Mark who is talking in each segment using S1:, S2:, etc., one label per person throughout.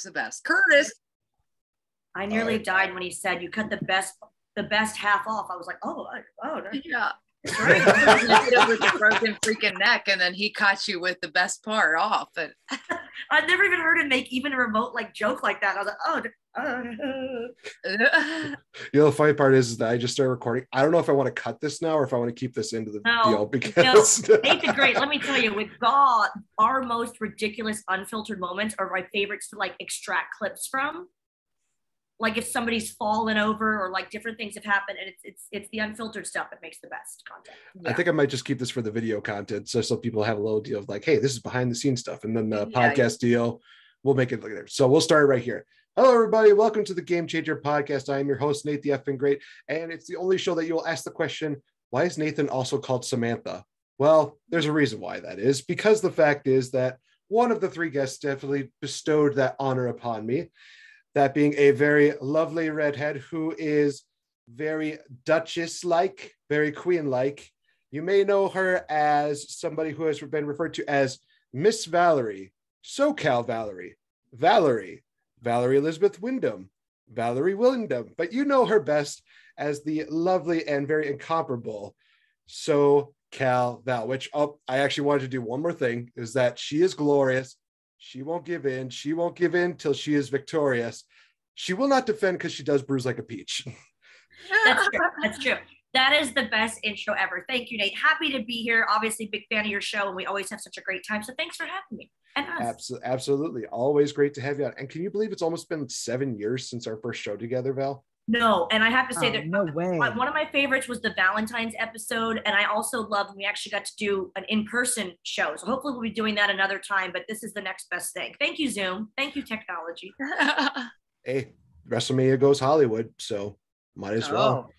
S1: the best. Curtis.
S2: I nearly died when he said you cut the best half off. I was like,
S1: Yeah. Right. You hit him with a broken freaking neck, and then he caught you with the best part off. And
S2: I've never even heard him make even a remote joke like that. I was like,
S3: The funny part is that I just started recording. I don't know if I want to cut this now or if I want to keep this into the deal because
S2: Nate the Great. Let me tell you, with GAW, our most ridiculous unfiltered moments are my favorites to extract clips from. Like if somebody's fallen over or different things have happened, and it's the unfiltered stuff that makes the best content.
S3: Yeah. I think I might just keep this for the video content, so people have a little deal of hey, this is behind the scenes stuff, and then the podcast deal, we'll make it later. So we'll start right here. Hello, everybody. Welcome to the Game Changer Podcast. I am your host, Nate the Effing Great, and it's the only show that you will ask the question, why is Nathan also called Samantha? Well, there's a reason why that is, because the fact is that one of the three guests definitely bestowed that honor upon me. That being a very lovely redhead who is very Duchess-like, very queen-like. You may know her as somebody who has been referred to as Miss Valerie, SoCal Valerie, Valerie Elizabeth Wyndham, Valerie Wyndham, but you know her best as the lovely and very incomparable SoCal Val, which I actually wanted to do one more thing, is that she is glorious. She won't give in. She won't give in till she is victorious. She will not defend because she does bruise like a peach.
S2: That's true. That's true. That is the best intro ever. Thank you, Nate. Happy to be here. Obviously, big fan of your show, and we always have such a great time. So thanks for having me. And us.
S3: Absolutely. Always great to have you on. And can you believe it's almost been 7 years since our first show together, Val?
S2: No, and I have to say that
S4: no way.
S2: One of my favorites was the Valentine's episode, and I also loved when we actually got to do an in-person show. So hopefully we'll be doing that another time, but this is the next best thing. Thank you, Zoom. Thank you, technology.
S3: Hey, WrestleMania goes Hollywood, so might as well.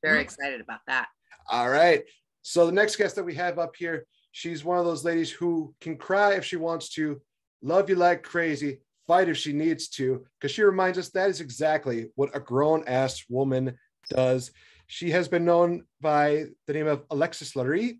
S1: Very excited about that.
S3: All right. So the next guest that we have up here, she's one of those ladies who can cry if she wants to, love you like crazy, fight if she needs to, because she reminds us that is exactly what a grown-ass woman does. She has been known by the name of Alexis Laree,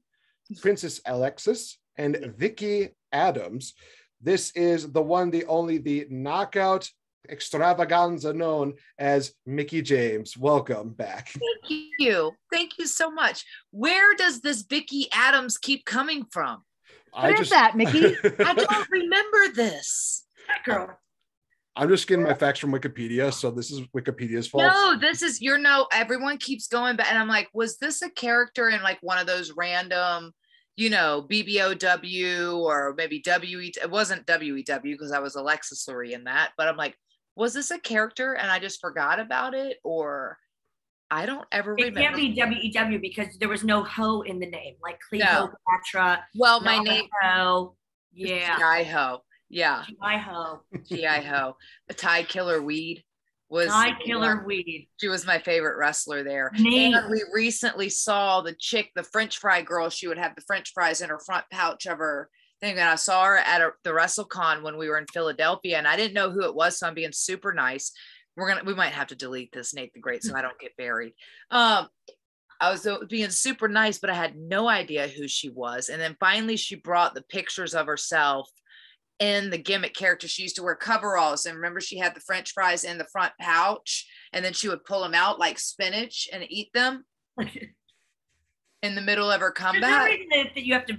S3: Princess Alexis, and Vicky Adams. This is the one, the only, the knockout extravaganza known as Mickie James. Welcome back.
S1: Thank you. Thank you so much. Where does this Vicky Adams keep coming from?
S4: What is that, Mickie?
S1: I don't remember this.
S2: That girl.
S3: I'm just getting my facts from Wikipedia, so this is Wikipedia's fault.
S1: No, this is, everyone keeps going back, and I'm like, was this a character in one of those random, BBOW or maybe WE? It wasn't WEW because I was Alexis Laree in that, but I'm like, was this a character and I just forgot about it, or I don't ever remember.
S2: It can't be WEW because there was no ho in the name, like Cleopatra.
S1: Well, my name.
S2: Ho. Yeah.
S1: G.I.Ho. Yeah.
S2: G.I.Ho.
S1: G.I.Ho. Ty Killer Weed was.
S2: Ty Killer Weed.
S1: She was my favorite wrestler there.
S2: Nate.
S1: And we recently saw the chick, the French fry girl. She would have the French fries in her front pouch of her thing. And I saw her at the WrestleCon when we were in Philadelphia, and I didn't know who it was, so I'm being super nice. We might have to delete this, Nate the Great, so I don't get buried. I was being super nice, but I had no idea who she was. And then finally she brought the pictures of herself in the gimmick character. She used to wear coveralls, and remember she had the French fries in the front pouch, and then she would pull them out like spinach and eat them in the middle of her comeback.
S2: You would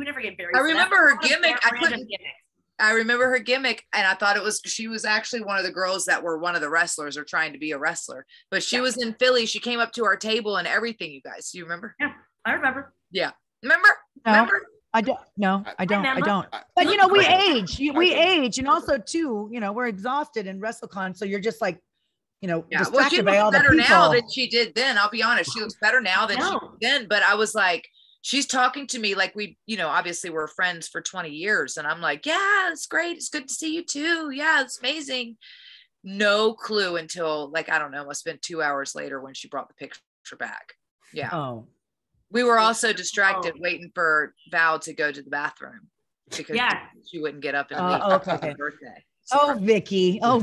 S2: never get buried.
S1: I remember her gimmick. I remember her gimmick, and I thought she was actually one of the girls that were one of the wrestlers or trying to be a wrestler. But she was in Philly. She came up to our table and everything, you guys. Do you remember?
S2: Yeah, I remember.
S1: Yeah. Remember?
S4: No,
S1: remember?
S4: I don't. No, I don't. But we age. We age, and also too, we're exhausted in WrestleCon, so you're just distracted by all the people.
S1: She looks better now than she did then. I'll be honest. She looks better now than she did then. But I was like, she's talking to me like we, obviously we're friends for 20 years. And I'm like, yeah, it's great. It's good to see you too. Yeah, it's amazing. No clue until I don't know, must have been 2 hours later when she brought the picture back. Yeah.
S4: Oh.
S1: We were also distracted waiting for Val to go to the bathroom because she wouldn't get up and leave for her birthday.
S4: Oh, Vicky.
S1: Damn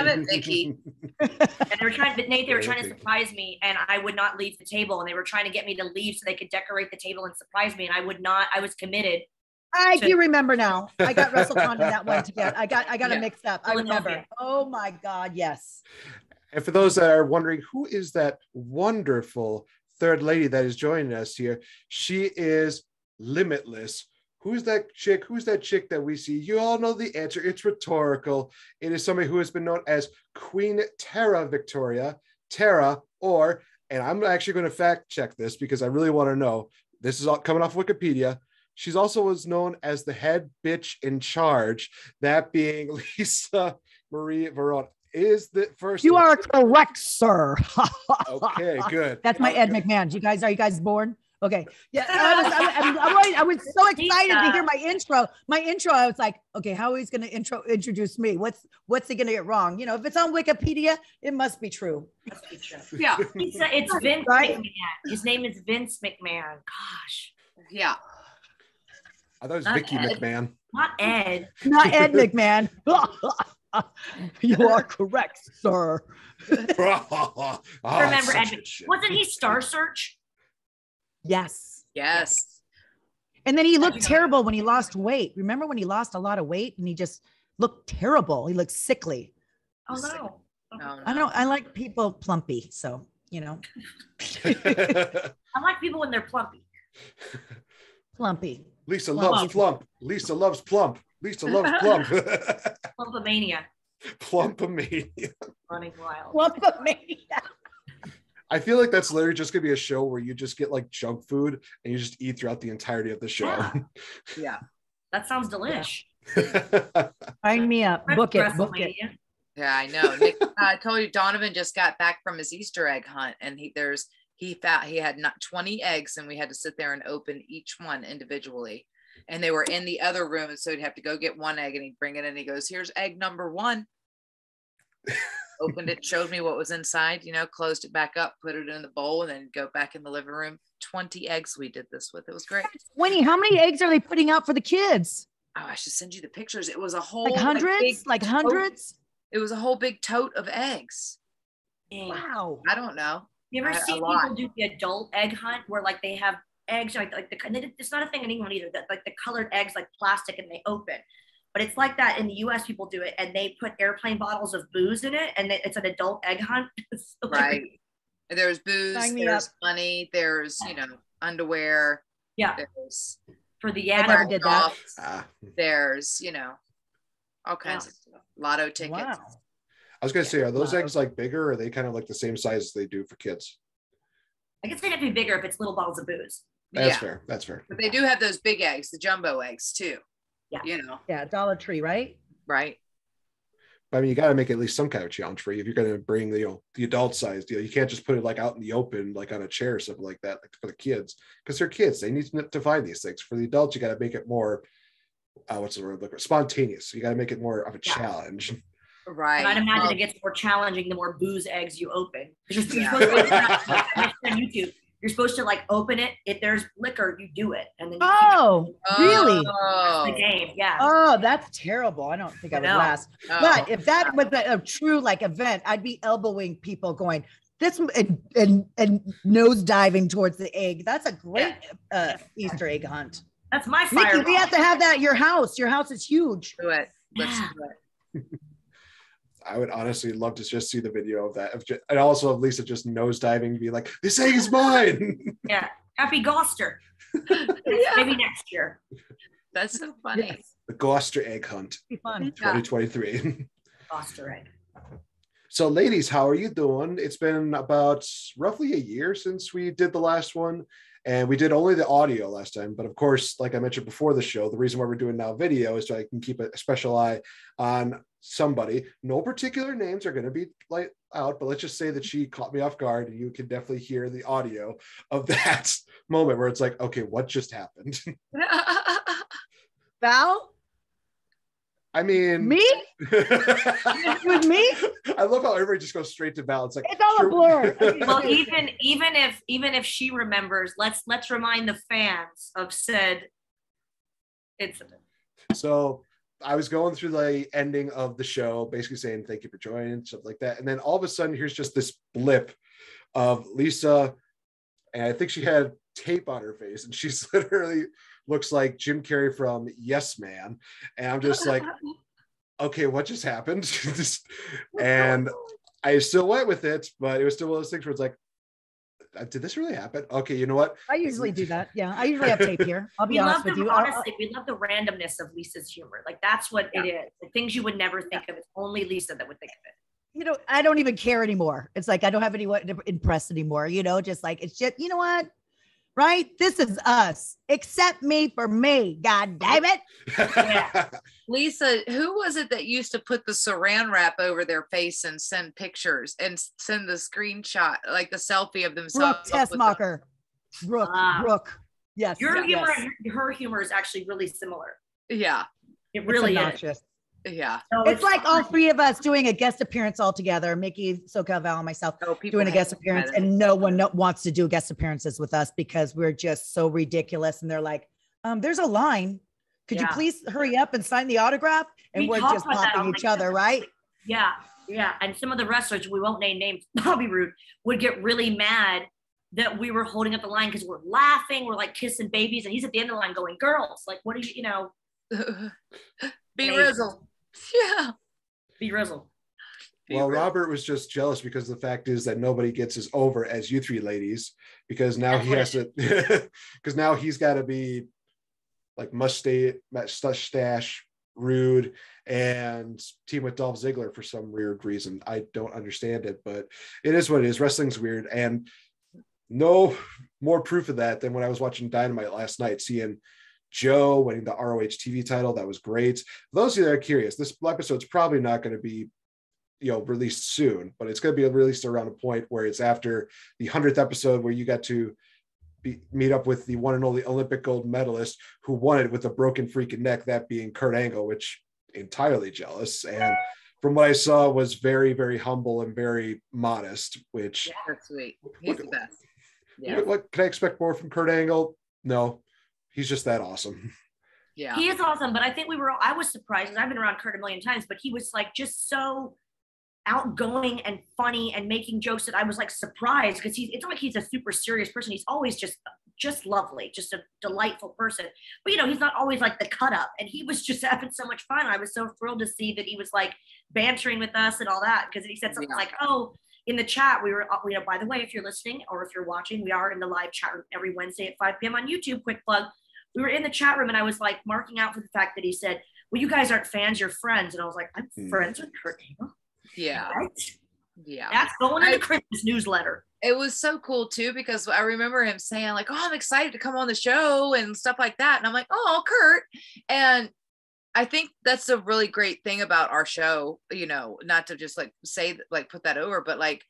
S1: it, Vicky.
S2: And they were trying to surprise me, and I would not leave the table, and they were trying to get me to leave so they could decorate the table and surprise me, and I would not. I was committed.
S4: I do remember now. I got WrestleCon in that one together. I got it mixed up. I remember. Oh my God, yes.
S3: And for those that are wondering, who is that wonderful third lady that is joining us here? She is Limitless. Who's that chick? Who's that chick that we see? You all know the answer. It's rhetorical. It is somebody who has been known as Queen Tara Victoria, Tara, or, and I'm actually going to fact check this because I really want to know. This is all coming off Wikipedia. She's also was known as the head bitch in charge, that being Lisa Marie Verona. Is the first.
S4: You are correct, sir.
S3: Okay, good.
S4: That's my Ed McMahon. Are you guys born? Okay. Yeah. I was so excited to hear my intro. I was like, okay, how is he going to introduce me? What's he going to get wrong? You know, if it's on Wikipedia, it must be true.
S2: Must be true. Yeah. It's Vince McMahon. His name is Vince McMahon. Gosh.
S1: Yeah.
S3: I thought it was Vicky McMahon.
S2: Not Ed.
S4: Not Ed McMahon. You are correct, sir.
S2: Remember Ed? Wasn't he Star Search?
S4: Yes.
S1: Yes.
S4: And then he looked terrible when he lost weight. Remember when he lost a lot of weight and he just looked terrible? He looked sickly.
S2: Oh no.
S4: I like people plumpy, so you know.
S2: I like people when they're plumpy.
S4: Plumpy.
S3: Lisa loves plump. Lisa loves plump. Lisa loves plump.
S2: Plumpomania.
S3: Plumpomania.
S2: Running wild.
S4: Plumpomania.
S3: I feel like that's literally just gonna be a show where you just get like junk food and you just eat throughout the entirety of the show.
S2: Yeah. That sounds delish.
S4: Sign me up. Book it.
S1: Yeah, I know. Nick, I told you Donovan just got back from his Easter egg hunt, and he had not 20 eggs, and we had to sit there and open each one individually. And they were in the other room, and so he'd have to go get one egg, and he'd bring it in. He goes, "Here's egg number 1." Opened it, showed me what was inside, closed it back up, put it in the bowl, and then go back in the living room. 20 eggs we did this with. It was great.
S4: Winnie, how many eggs are they putting out for the kids?
S1: Oh, I should send you the pictures. It was a whole
S4: like hundreds, like hundreds.
S1: It was a whole big tote of eggs.
S4: Wow.
S1: I don't know.
S2: You ever see people do the adult egg hunt where like they have eggs it's not a thing in England either, that like the colored eggs like plastic and they open, but it's like that in the US. People do it and they put airplane bottles of booze in it, and it's an adult egg hunt.
S1: Right. There's booze, there's money, there's underwear.
S2: Yeah.
S1: There's
S2: for the
S4: never did that.
S1: There's all kinds of stuff. Lotto tickets.
S3: Wow. I was gonna say, are those eggs like bigger, or are they kind of like the same size as they do for kids?
S2: I guess they'd have to be bigger if it's little bottles of booze.
S3: That's fair. That's fair.
S1: But they do have those big eggs, the jumbo eggs too.
S2: Yeah.
S4: Yeah, Dollar Tree, right?
S1: Right.
S3: But I mean, you got to make at least some kind of challenge for you if you're going to bring the adult size deal. You can't just put it like out in the open, like on a chair or something like that, like for the kids, because they're kids. They need to find these things. For the adults, you got to make it more, what's the word? Spontaneous. You got to make it more of a challenge.
S1: Right.
S2: And I'd imagine it gets more challenging the more booze eggs you open. You're supposed to, on YouTube, you're supposed to like open it. If there's liquor, you do it, and then you
S4: really?
S2: That's the game. Yeah.
S4: Oh, that's terrible. I don't think I would last. Oh. But if that was a true like event, I'd be elbowing people going this and nose diving towards the egg. That's a great Easter egg hunt.
S2: That's my fire.
S4: Nikki, we have to have that at your house. Your house is huge.
S1: Do it. Let's do it.
S3: I would honestly love to just see the video of that. And also of Lisa just nosediving, be like, this egg is mine.
S2: Yeah. Happy Gloucester. Maybe next year.
S1: That's so funny.
S3: Yes. The Gloucester egg hunt.
S4: Be fun.
S3: 2023.
S2: Gloucester egg.
S3: So ladies, how are you doing? It's been about roughly a year since we did the last one. And we did only the audio last time. But of course, like I mentioned before the show, the reason why we're doing now video is so I can keep a special eye on somebody. No particular names are going to be like out, but let's just say that she caught me off guard, and you can definitely hear the audio of that moment where it's like, okay, what just happened?
S4: Val?
S3: I mean,
S4: me? It was me?
S3: I love how everybody just goes straight to Val. It's like,
S4: it's all a blur.
S2: Well, even if she remembers, let's remind the fans of said incident.
S3: So I was going through the ending of the show, basically saying thank you for joining, stuff like that. And then all of a sudden, here's just this blip of Lisa, and I think she had tape on her face, and she's literally looks like Jim Carrey from Yes Man. And I'm just like, okay, what just happened? And I still went with it, but it was still one of those things where it's like, did this really happen? Okay, you know what?
S4: I usually do that. Yeah, I usually have tape here. I'll be honest with you.
S2: Honestly, we love the randomness of Lisa's humor. Like that's what it is. The things you would never think of. It's only Lisa that would think of it.
S4: You know, I don't even care anymore. It's like I don't have anyone to impress anymore. You know, just like it's just, you know what? Right? This is us. Accept me for me. God damn it.
S1: Yeah. Lisa, who was it that used to put the saran wrap over their face and send pictures and send the screenshot, like the selfie of themselves?
S4: Brooke Tessmacher. Brooke. Yes.
S2: Your humor
S4: yes.
S2: and her humor is actually really similar.
S1: Yeah.
S2: It really
S4: is.
S1: Yeah.
S2: So
S4: it's like all three of us doing a guest appearance all together. Mickey, SoCal Val, and myself doing a guest appearance, and no one wants to do guest appearances with us because we're just so ridiculous. And they're like, there's a line. Could you please hurry up and sign the autograph? And we're just popping each other, right?
S2: Yeah. Yeah. And some of the wrestlers, we won't name names, Bobby Roode, would get really mad that we were holding up the line because we're laughing, we're like kissing babies, and he's at the end of the line going, girls, like, what are you, you know?
S1: Be Rizzle. Yeah.
S2: Be Rizzle.
S3: Well, Robert was just jealous because the fact is that nobody gets as over as you three ladies, because now he has to, because now he's got to be like mustache, Rude, and team with Dolph Ziggler for some weird reason. I don't understand it, but it is what it is. Wrestling's weird, and no more proof of that than when I was watching Dynamite last night, seeing Joe winning the ROH TV title. That was great. For those of you that are curious, this episode's probably not going to be, released soon, but it's going to be released around a point where it's after the 100th episode, where you got to meet up with the one and only Olympic gold medalist who won it with a broken freaking neck, that being Kurt Angle, which entirely jealous. And from what I saw, was very, very humble and very modest, which
S1: that's sweet. He's the best.
S3: Yeah. What can I expect more from Kurt Angle? No. He's just that awesome.
S2: Yeah. He is awesome. But I think I was surprised, because I've been around Kurt a million times, but he was like just so outgoing and funny and making jokes that I was like surprised, because it's not like he's a super serious person. He's always just lovely, just a delightful person. But he's not always like the cut up, and he was just having so much fun. I was so thrilled to see that he was like bantering with us and all that, because he said something like, oh, in the chat, we were, by the way, if you're listening or if you're watching, we are in the live chat room every Wednesday at 5 p.m. on YouTube. Quick plug. We were in the chat room, and I was like marking out for the fact that he said, well, you guys aren't fans, you're friends. And I was like, I'm friends with Kurt Angle.
S1: Yeah.
S2: Right?
S1: Yeah.
S2: That's going in the Christmas newsletter.
S1: It was so cool too, because I remember him saying like, oh, I'm excited to come on the show and stuff like that. And I'm like, oh, Kurt. And I think that's a really great thing about our show, not to just like say, like put that over, but like,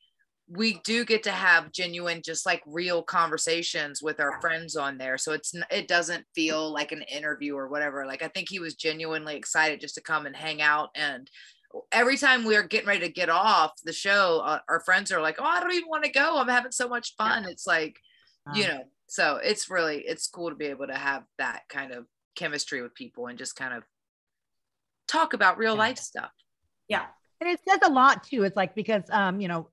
S1: we do get to have genuine, just like real conversations with our friends on there. So it doesn't feel like an interview or whatever. Like, I think he was genuinely excited just to come and hang out. And every time we're getting ready to get off the show, our friends are like, oh, I don't even want to go. I'm having so much fun. It's like, so it's cool to be able to have that kind of chemistry with people and just kind of talk about real life stuff.
S2: Yeah.
S4: And it says a lot too. It's like, because,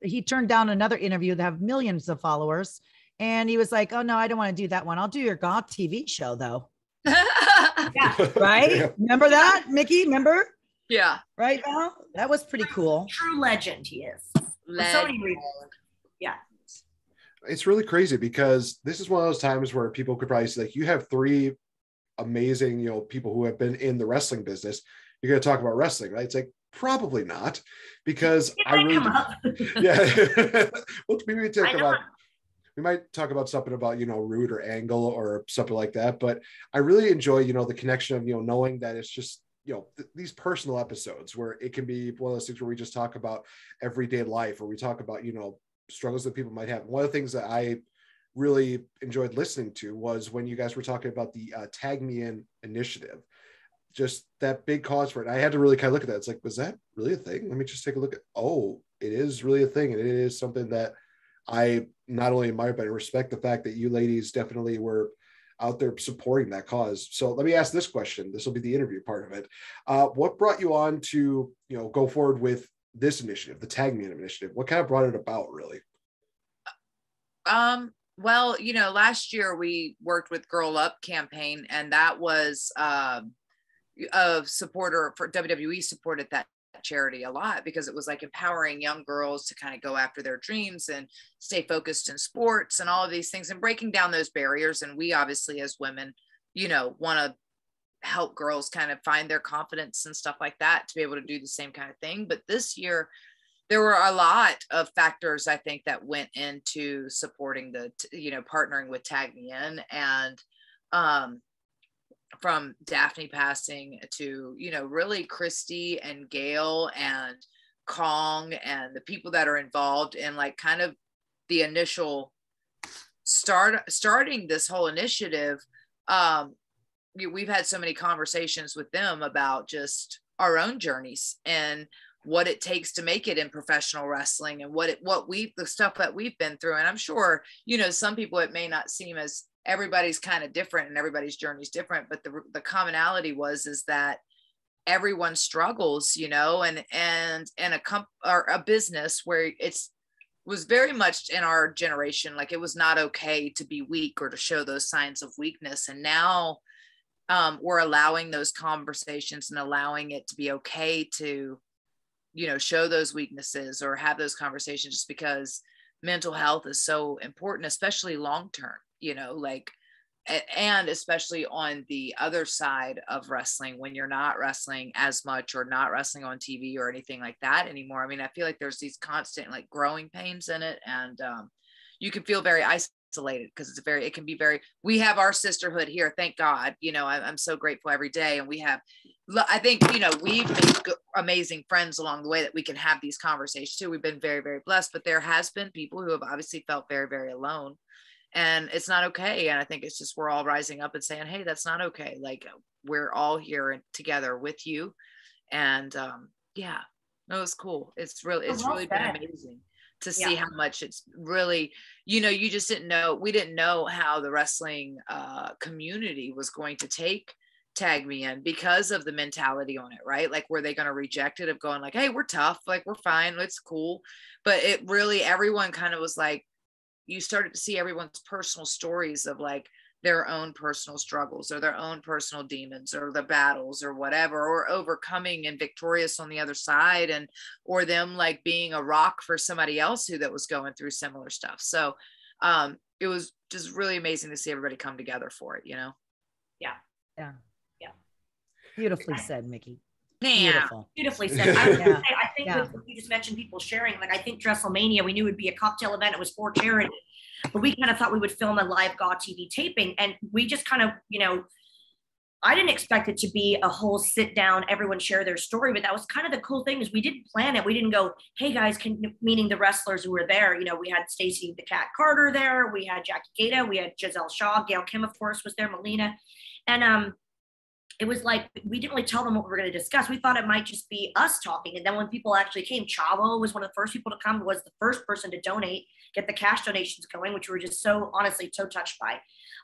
S4: he turned down another interview that have millions of followers, and he was like, oh no, I don't want to do that one. I'll do your GAW TV show though.
S2: Yeah.
S4: Right. Yeah. Remember that, Mickey? Remember?
S1: Yeah.
S4: Right now? That was pretty cool.
S2: True legend he is. For so many reasons. Yeah.
S3: It's really crazy, because this is one of those times where people could probably say, like, you have three amazing, people who have been in the wrestling business. You're going to talk about wrestling, right? It's like, probably not, because I really, yeah. Well, we might talk about something about, Rude or Angle or something like that. But I really enjoy, the connection of, knowing that it's just, these personal episodes where it can be one of those things where we just talk about everyday life, or we talk about, struggles that people might have. One of the things that I really enjoyed listening to was when you guys were talking about the Tag Me In initiative, just that big cause for it. I had to really kind of look at that. It's like, was that really a thing? Let me just take a look at, it is really a thing. And it is something that I not only admire, but I respect the fact that you ladies definitely were out there supporting that cause. So let me ask this question. This will be the interview part of it. What brought you on to, go forward with this initiative, the Tag Me In initiative? What kind of brought it about, really?
S1: Well, last year we worked with Girl Up campaign, and that was a supporter for WWE supported that charity a lot because it was like empowering young girls to kind of go after their dreams and stay focused in sports and all of these things and breaking down those barriers. And we obviously as women, want to help girls kind of find their confidence and stuff like that to be able to do the same kind of thing. But this year, there were a lot of factors, I think, that went into supporting partnering with Tag Me In, and from Daphne passing to, really Christy and Gail and Kong and the people that are involved in like kind of the initial starting this whole initiative. We've had so many conversations with them about just our own journeys and what it takes to make it in professional wrestling and the stuff that we've been through. And I'm sure, some people, it may not seem as everybody's kind of different and everybody's journey is different, but the commonality is that everyone struggles, and a business where was very much in our generation, like it was not okay to be weak or to show those signs of weakness. And now we're allowing those conversations and allowing it to be okay to show those weaknesses or have those conversations, just because mental health is so important, especially long-term, and especially on the other side of wrestling, when you're not wrestling as much or not wrestling on TV or anything like that anymore. I mean, I feel like there's these constant like growing pains in it, and you can feel very isolated because it can be very, we have our sisterhood here, thank God, I'm so grateful every day. And I think, we've made amazing friends along the way that we can have these conversations too. We've been very, very blessed, but there has been people who have obviously felt very, very alone, and it's not okay. And I think it's just, we're all rising up and saying, hey, that's not okay. Like, we're all here together with you. And yeah, no, it's cool. It's really been amazing to see how much it's really, you just we didn't know how the wrestling community was going to take Tag Me In because of the mentality on it, right? Like, were they going to reject it of going like, hey, we're tough, like we're fine, it's cool. But it really, everyone kind of was like, you started to see everyone's personal stories of like their own personal struggles or their own personal demons or the battles or whatever, or overcoming and victorious on the other side, and or them like being a rock for somebody else that was going through similar stuff. So it was just really amazing to see everybody come together for it,
S2: Yeah.
S4: Beautifully said, Mickey.
S1: Yeah.
S2: Beautifully said. I think you just mentioned people sharing, like, I think WrestleMania, we knew it would be a cocktail event. It was for charity, but we kind of thought we would film a live GAW TV taping. And we just kind of, I didn't expect it to be a whole sit down, everyone share their story, but that was kind of the cool thing, is we didn't plan it. We didn't go, hey guys, meaning the wrestlers who were there. We had Stacey the Cat Carter there. We had Jackie Gata. We had Giselle Shaw. Gail Kim, of course, was there. Melina. And it was like, we didn't really tell them what we were going to discuss. We thought it might just be us talking. And then when people actually came, Chavo was one of the first people to come, was the first person to donate, get the cash donations going, which we were just so touched by.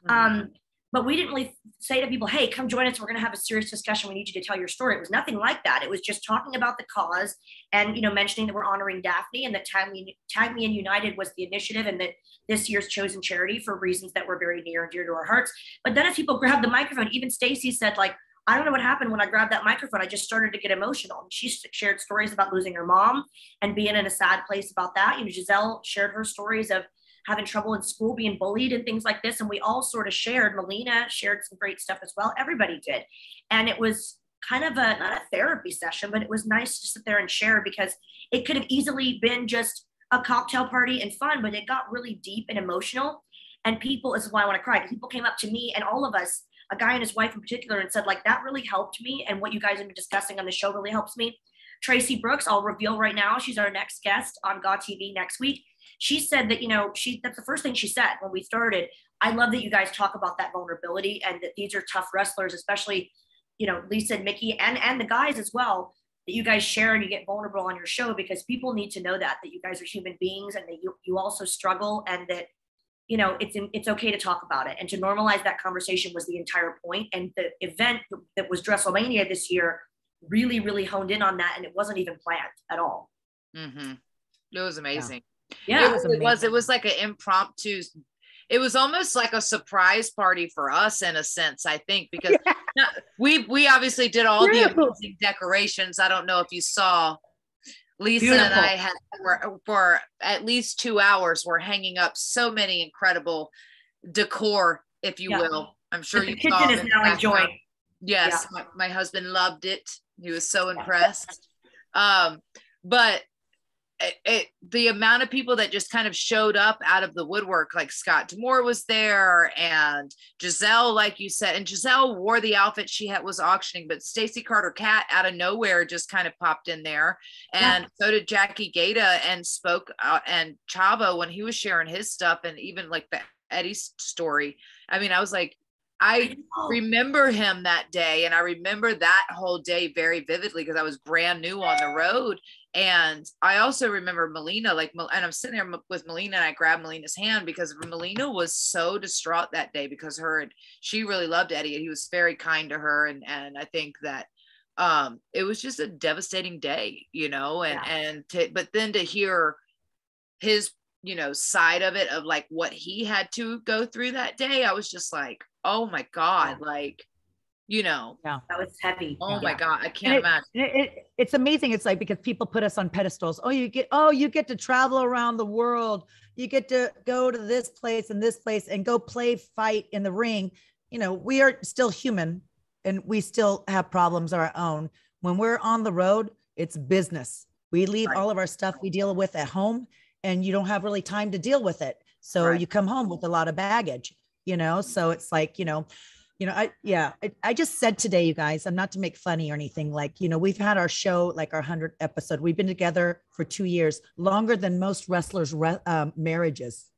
S2: Mm-hmm. But we didn't really say to people, hey, come join us. We're going to have a serious discussion. We need you to tell your story. It was nothing like that. It was just talking about the cause and, mentioning that we're honoring Daphne, and that Tag Me In United was the initiative, and that this year's chosen charity for reasons that were very near and dear to our hearts. But then as people grabbed the microphone, even Stacey said, like, I don't know what happened when I grabbed that microphone. I just started to get emotional. And she shared stories about losing her mom and being in a sad place about that. Giselle shared her stories of having trouble in school, being bullied and things like this. And we all sort of shared. Melina shared some great stuff as well. Everybody did. And it was kind of not a therapy session, but it was nice to sit there and share, because it could have easily been just a cocktail party and fun, but it got really deep and emotional. And people, this is why I want to cry, people came up to me and all of us, a guy and his wife in particular, and said, like, that really helped me. And what you guys have been discussing on the show really helps me. Tracy Brooks, I'll reveal right now, she's our next guest on GAW TV next week. She said that, that's the first thing she said when we started. I love that you guys talk about that vulnerability, and that these are tough wrestlers, especially, Lisa and Mickey and the guys as well, that you guys share and you get vulnerable on your show, because people need to know that you guys are human beings, and that you also struggle, and that, it's okay to talk about it, and to normalize that conversation was the entire point. And the event that was WrestleMania this year really, really honed in on that. And it wasn't even planned at all.
S1: Mm-hmm. It was amazing.
S2: Yeah.
S1: It was like an impromptu. it was almost like a surprise party for us in a sense, I think, because we obviously did all the amazing decorations. I don't know if you saw, Lisa Beautiful. And I had for at least 2 hours, we're hanging up so many incredible decor, if you will. I'm sure you saw. The kitchen is now enjoying. Yes, my husband loved it. He was so impressed. But the amount of people that just kind of showed up out of the woodwork, like Scott Demore was there, and Giselle, like you said, and Giselle wore the outfit she was auctioning, but Stacey Carter Cat out of nowhere just kind of popped in there, and so did Jackie Gata, and spoke out, and Chavo when he was sharing his stuff, and even like the Eddie's story. I mean, I was like, I remember him that day, and I remember that whole day very vividly because I was brand new on the road. And I also remember Melina, and I'm sitting there with Melina, and I grabbed Melina's hand because Melina was so distraught that day because she really loved Eddie, and he was very kind to her. And I think that it was just a devastating day, but then to hear his, side of it, of like what he had to go through that day, I was just like, oh my God, that
S2: was heavy.
S1: Oh my God, I can't imagine.
S4: It's amazing. It's like, because people put us on pedestals. You get to travel around the world. You get to go to this place and go fight in the ring. We are still human, and we still have problems of our own. When we're on the road, it's business. We leave all of our stuff we deal with at home, and you don't have really time to deal with it. So you come home with a lot of baggage, so it's like, I just said today, you guys, I'm not to make funny or anything, we've had our show, like our 100th episode. We've been together for 2 years, longer than most wrestlers' marriages.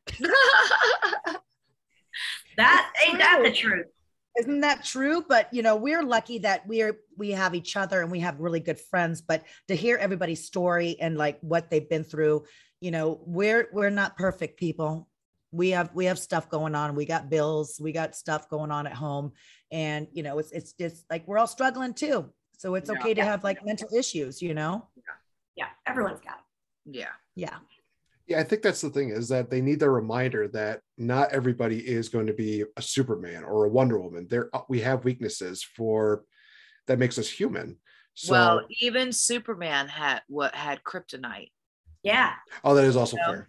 S2: That ain't that the truth.
S4: Isn't that true? But, we're lucky that we have each other, and we have really good friends, but to hear everybody's story and like what they've been through, we're not perfect people. We have stuff going on. We got bills, we got stuff going on at home, and it's just like, we're all struggling too. So it's okay to have like mental issues,
S2: Yeah, everyone's got it.
S3: Yeah, I think that's the thing, is that they need the reminder that not everybody is going to be a Superman or a Wonder Woman. We have weaknesses that makes us human. So,
S1: well, even Superman had kryptonite.
S2: Yeah.
S3: Oh, that is also fair.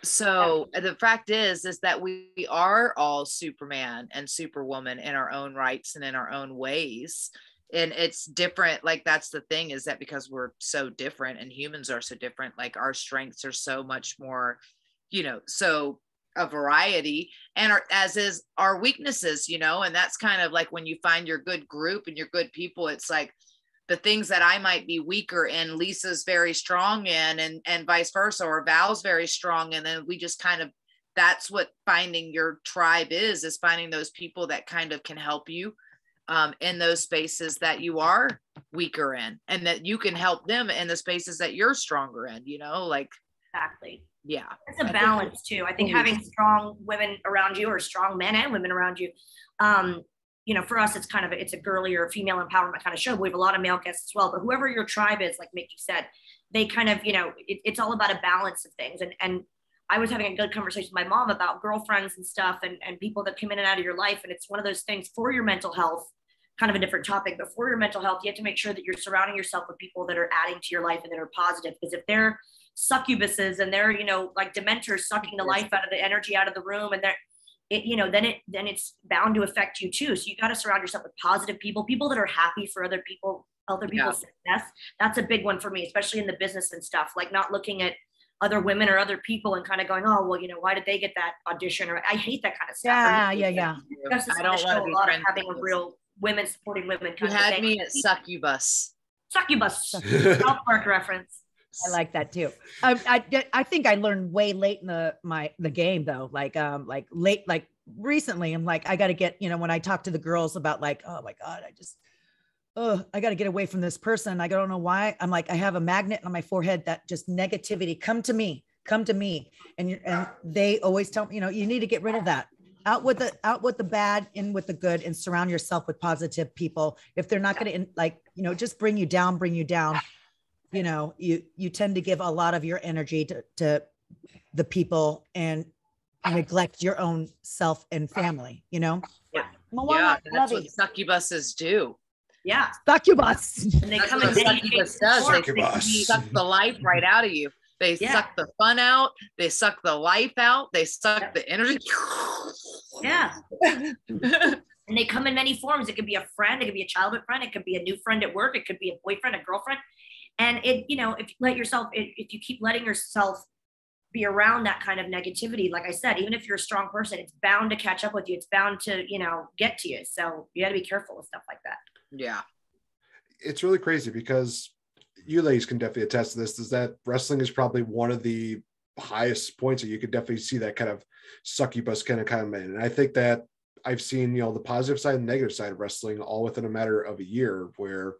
S1: So the fact is that we are all Superman and Superwoman in our own rights and in our own ways. And it's different. Like, that's the thing, is that because we're so different and humans are so different, like our strengths are so much more, so a variety, and as is our weaknesses, and that's kind of like when you find your good group and your good people, it's like the things that I might be weaker in, Lisa's very strong in, and vice versa, or Val's very strong. And then we just kind of, that's what finding your tribe is finding those people that kind of can help you in those spaces that you are weaker in, and that you can help them in the spaces that you're stronger in,
S2: Exactly.
S1: Yeah.
S2: It's a balance too. I think having strong women around you, or strong men and women around you, for us, it's a girlier female empowerment kind of show. We have a lot of male guests as well, but whoever your tribe is, like Mickey said, they kind of, it's all about a balance of things. And I was having a good conversation with my mom about girlfriends and stuff, and people that come in and out of your life. And it's one of those things for your mental health, kind of a different topic, but for your mental health, you have to make sure that you're surrounding yourself with people that are adding to your life and that are positive. Because if they're succubuses and they're, like dementors sucking the life out of the energy out of the room, and then it's bound to affect you too. So you got to surround yourself with positive people that are happy for other people's success. That's a big one for me, especially in the business and stuff, like not looking at other women or other people and kind of going, oh, well, why did they get that audition? Or I hate that kind of stuff.
S4: Yeah.
S2: I don't want to be a lot of having a real women supporting women.
S1: You had me at Succubus.
S2: South Park reference.
S4: I like that too. I think I learned way late in the game though. Like recently, I'm like, I got to get, when I talk to the girls about like, oh my God, I got to get away from this person. I don't know why. I'm like, I have a magnet on my forehead that just negativity, come to me. And they always tell me, you need to get rid of that. Out with the bad, in with the good, and surround yourself with positive people. If they're not going to just bring you down, you tend to give a lot of your energy to the people, and neglect your own self and family, you know?
S2: Yeah.
S1: Yeah, that's what succubuses do.
S2: Yeah.
S4: Succubus.
S2: And they
S1: That's
S2: come
S1: what
S2: in
S1: a
S2: many
S1: succubus
S2: shapes and
S1: does.
S2: forms.
S3: Succubus.
S1: They suck the life right out of you. They suck the fun out. They suck the life out. They suck the energy.
S2: Yeah. And they come in many forms. It could be a friend, it could be a childhood friend, it could be a new friend at work, it could be a boyfriend, a girlfriend. And if you keep letting yourself be around that kind of negativity, like I said, even if you're a strong person, it's bound to catch up with you. It's bound to, get to you. So you got to be careful with stuff like that.
S1: Yeah.
S3: It's really crazy because you ladies can definitely attest to this, is that wrestling is probably one of the highest points that you could definitely see that kind of succubus kind of come in. And I think that I've seen, the positive side and negative side of wrestling all within a matter of a year, where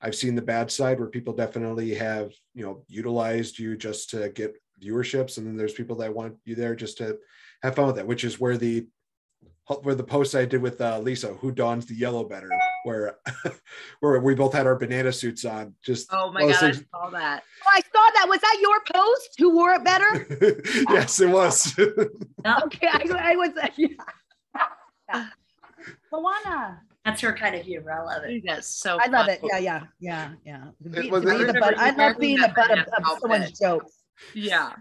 S3: I've seen the bad side where people definitely have, utilized you just to get viewerships. And then there's people that want you there just to have fun with that, which is where the post I did with Lisa, who dons the yellow better, where we both had our banana suits on. Just
S1: oh my god, I saw that.
S4: Oh, I saw that. Was that your post? Who wore it better?
S3: Yes, it was.
S4: Okay, I was. Yeah. Luana.
S2: That's her kind of humor. I love it.
S1: That's so
S4: I love
S1: fun.
S4: it. Yeah.
S3: I
S4: love being the butt of someone's jokes.
S1: Yeah.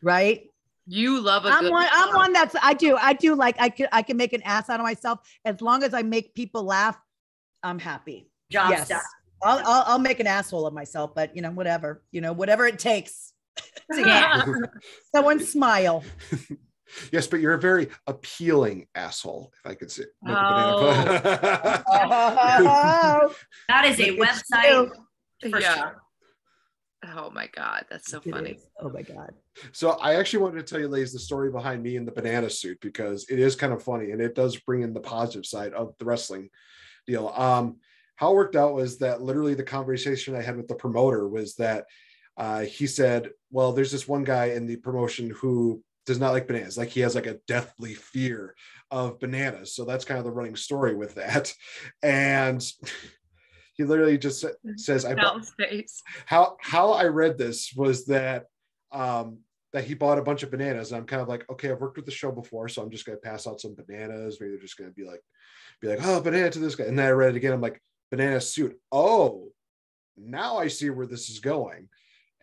S4: Right.
S1: You love a
S4: I'm
S1: good
S4: one that's I do like I can make an ass out of myself as long as I make people laugh. I'm happy.
S2: Job done.
S4: I'll make an asshole of myself, but whatever it takes to get someone smile.
S3: Yes, but you're a very appealing asshole, if I could say.
S2: That is a website for sure.
S1: Oh my god, that's so funny.
S4: Oh my god.
S3: So I actually wanted to tell you, ladies, the story behind me in the banana suit, because it is kind of funny and it does bring in the positive side of the wrestling deal. How it worked out was that literally the conversation I had with the promoter was that he said, well, there's this one guy in the promotion who does not like bananas. Like he has like a deathly fear of bananas. So that's kind of the running story with that. And he literally just says, how I read this was that that he bought a bunch of bananas. And I'm kind of like, okay, I've worked with the show before, so I'm just going to pass out some bananas. Maybe they're just going to be like, oh, banana to this guy. And then I read it again. I'm like, banana suit. Oh, now I see where this is going.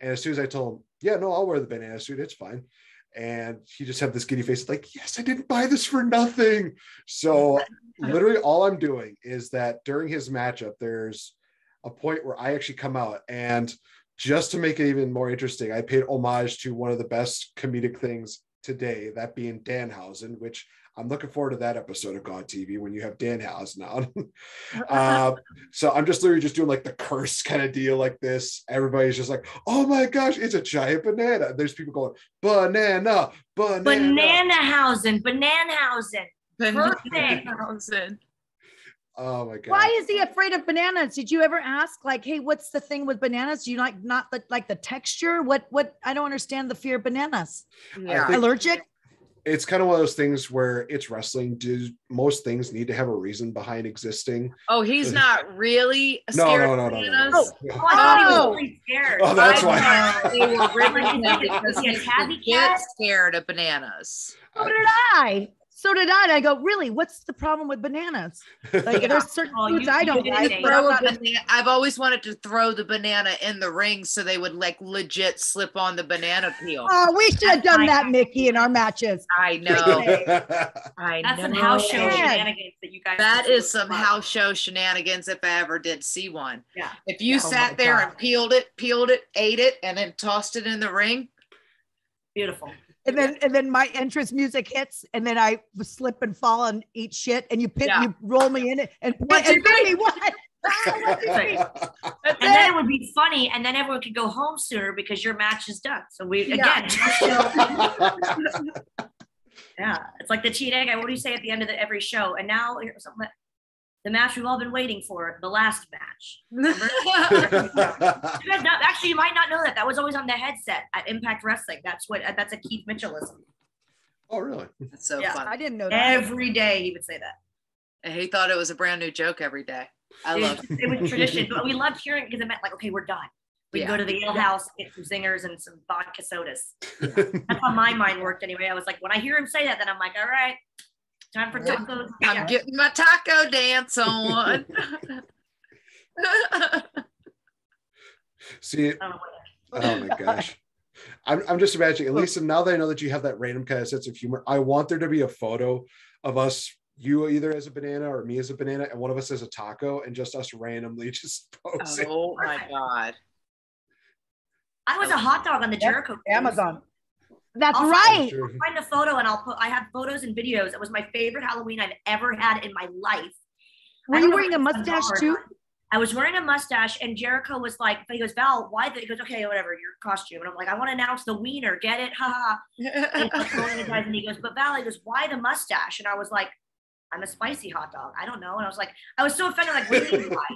S3: And as soon as I told him, yeah, no, I'll wear the banana suit. It's fine. And he just had this giddy face like, yes, I didn't buy this for nothing. So literally all I'm doing is that during his matchup, there's a point where I actually come out, and just to make it even more interesting, I paid homage to one of the best comedic things today, that being Danhausen, which I'm looking forward to that episode of GAW TV when you have Danhausen on. So I'm just literally just doing like the curse kind of deal like this. Everybody's just like, oh my gosh, it's a giant banana. There's people going, banana.
S2: Bananahausen.
S1: Bananahausen.
S3: Oh my god.
S4: Why is he afraid of bananas? Did you ever ask, like, hey, what's the thing with bananas? Do you not like the texture? What I don't understand the fear of bananas.
S1: Yeah.
S4: Allergic?
S3: It's kind of one of those things where it's wrestling. Do most things need to have a reason behind existing?
S1: Oh, he's not really scared of bananas?
S2: Oh, I thought he was really scared.
S3: Oh, that's why.
S1: They were ripping him because he gets scared of bananas.
S4: So did I. And I go, really? What's the problem with bananas? Like, there's certain foods I don't like.
S1: I've always wanted to throw the banana in the ring so they would like legit slip on the banana peel.
S4: Oh, we should have done that, Mickey, in our matches.
S1: I know.
S2: That's some house show shenanigans that you guys.
S1: That is some house show shenanigans if I ever did see one.
S2: Yeah.
S1: If you sat there and peeled it, ate it, and then tossed it in the ring.
S2: Beautiful.
S4: And then my entrance music hits, and then I slip and fall and eat shit, and you roll me in it and hit me. What?
S2: And then it would be funny, and then everyone could go home sooner because your match is done. So again, it's like the cheat egg. What do you say at the end of every show? And now here's something. The match we've all been waiting for, the last match. You guys actually, you might not know that. That was always on the headset at Impact Wrestling. That's a Keith Mitchellism.
S3: Oh, really?
S1: That's so fun.
S4: I didn't know that.
S2: Every day he would say that.
S1: And he thought it was a brand new joke every day. I love it.
S2: It was tradition. But we loved hearing it because it meant like, okay, we're done. We can go to the ale house, get some zingers and some vodka sodas. That's how my mind worked anyway. I was like, when I hear him say that, then I'm like, all right, time for tacos.
S1: I'm getting my taco dance on.
S3: See, oh my gosh. I'm just imagining, Lisa, now that I know that you have that random kind of sense of humor, I want there to be a photo of us, you either as a banana or me as a banana, and one of us as a taco, and just us randomly just posing.
S1: Oh my God.
S2: I was a hot dog on the Jericho.
S4: Amazon. That's right.
S2: I'll find a photo and I have photos and videos. It was my favorite Halloween I've ever had in my life.
S4: Were you wearing a mustache too?
S2: I was wearing a mustache, and Jericho was like, he goes, Val, why? He goes, okay, whatever, your costume. And I'm like, I want to announce the wiener, get it? Ha ha. And he goes, but Val, he goes, why the mustache? And I was like, I'm a spicy hot dog. I don't know. And I was like, I was so offended, like, what do you mean why?